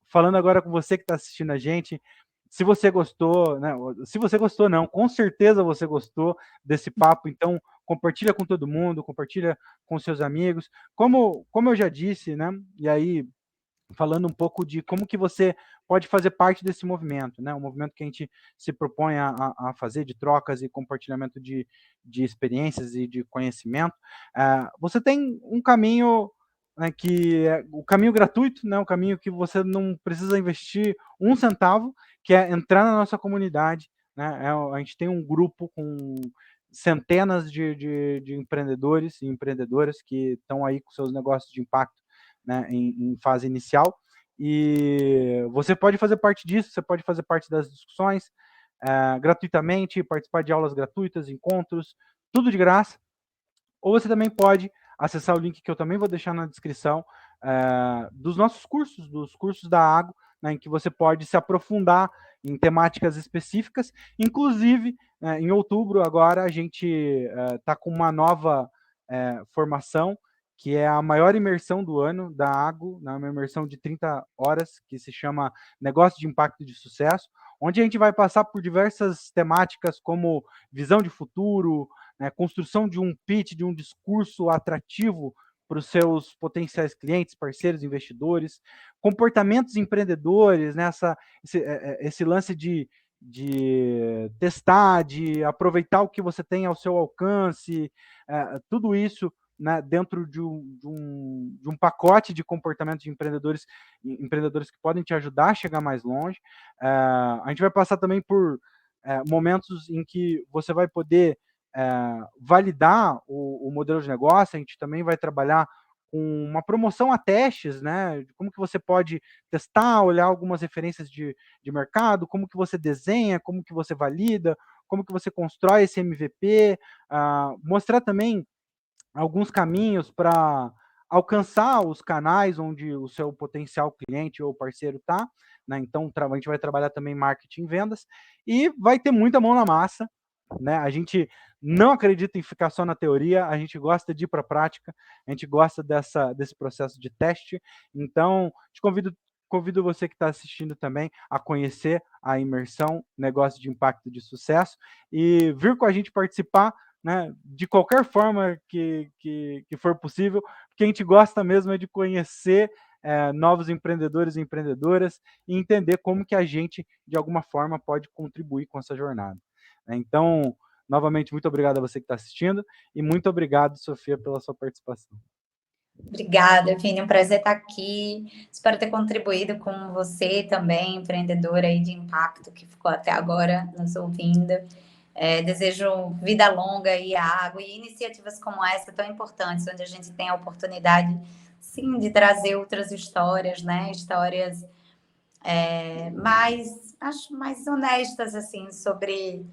Falando agora com você que está assistindo a gente, se você gostou, né, se você gostou não, com certeza você gostou desse papo, então compartilha com todo mundo, compartilha com seus amigos. Como eu já disse, né, e aí falando um pouco de como que você pode fazer parte desse movimento, né? Um movimento que a gente se propõe a fazer de trocas e compartilhamento de experiências e de conhecimento. Você tem um caminho, né, que é o caminho gratuito, né? O caminho que você não precisa investir um centavo, que é entrar na nossa comunidade, né? A gente tem um grupo com centenas de empreendedores e empreendedoras que estão aí com seus negócios de impacto, né, em fase inicial. E você pode fazer parte disso, você pode fazer parte das discussões gratuitamente, participar de aulas gratuitas, encontros, tudo de graça. Ou você também pode acessar o link que eu também vou deixar na descrição dos nossos cursos, dos cursos da Água, né, em que você pode se aprofundar em temáticas específicas. Inclusive, em outubro agora a gente está com uma nova formação, que é a maior imersão do ano da Água, né, uma imersão de 30 horas, que se chama Negócio de Impacto de Sucesso, onde a gente vai passar por diversas temáticas como visão de futuro, né, construção de um pitch, de um discurso atrativo para os seus potenciais clientes, parceiros, investidores, comportamentos empreendedores, né, esse lance de testar, de aproveitar o que você tem ao seu alcance, tudo isso, né, dentro de um pacote de comportamentos de empreendedores que podem te ajudar a chegar mais longe. A gente vai passar também por momentos em que você vai poder validar o modelo de negócio. A gente também vai trabalhar com uma promoção a testes, né? Como que você pode testar, olhar algumas referências de mercado, como que você desenha, como que você valida, como que você constrói esse MVP, mostrar também alguns caminhos para alcançar os canais onde o seu potencial cliente ou parceiro está, né? Então a gente vai trabalhar também marketing e vendas e vai ter muita mão na massa, né? A gente não acredita em ficar só na teoria, a gente gosta de ir para a prática, a gente gosta desse processo de teste. Então, convido você que está assistindo também a conhecer a imersão Negócio de Impacto de Sucesso e vir com a gente participar, né, de qualquer forma que for possível, porque a gente gosta mesmo é de conhecer novos empreendedores e empreendedoras e entender como que a gente, de alguma forma, pode contribuir com essa jornada. Então, novamente, muito obrigado a você que está assistindo e muito obrigado, Sofia, pela sua participação. Obrigada, Vini. Um prazer estar aqui. Espero ter contribuído com você também, empreendedora aí de impacto, que ficou até agora nos ouvindo. Desejo vida longa e água e iniciativas como essa tão importantes, onde a gente tem a oportunidade, sim, de trazer outras histórias, né? Histórias mais honestas, assim, sobre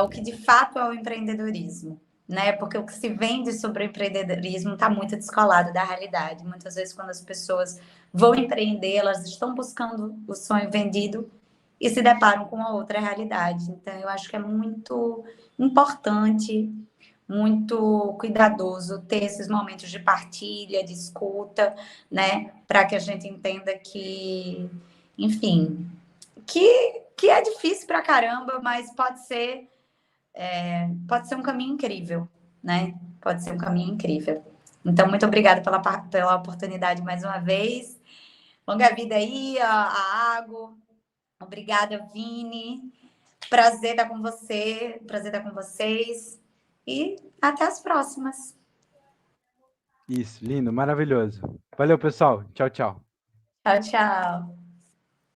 o que de fato é o empreendedorismo, né? Porque o que se vende sobre o empreendedorismo está muito descolado da realidade. Muitas vezes, quando as pessoas vão empreender, elas estão buscando o sonho vendido e se deparam com uma outra realidade. Então, eu acho que é muito importante, muito cuidadoso ter esses momentos de partilha, de escuta, né? Para que a gente entenda que, enfim, que é difícil pra caramba, mas pode ser um caminho incrível, né? Pode ser um caminho incrível. Então, muito obrigada pela oportunidade mais uma vez. Longa vida aí, a Água. Obrigada, Vini. Prazer estar com você, prazer estar com vocês. E até as próximas. Isso, lindo, maravilhoso. Valeu, pessoal. Tchau, tchau. Tchau, tchau.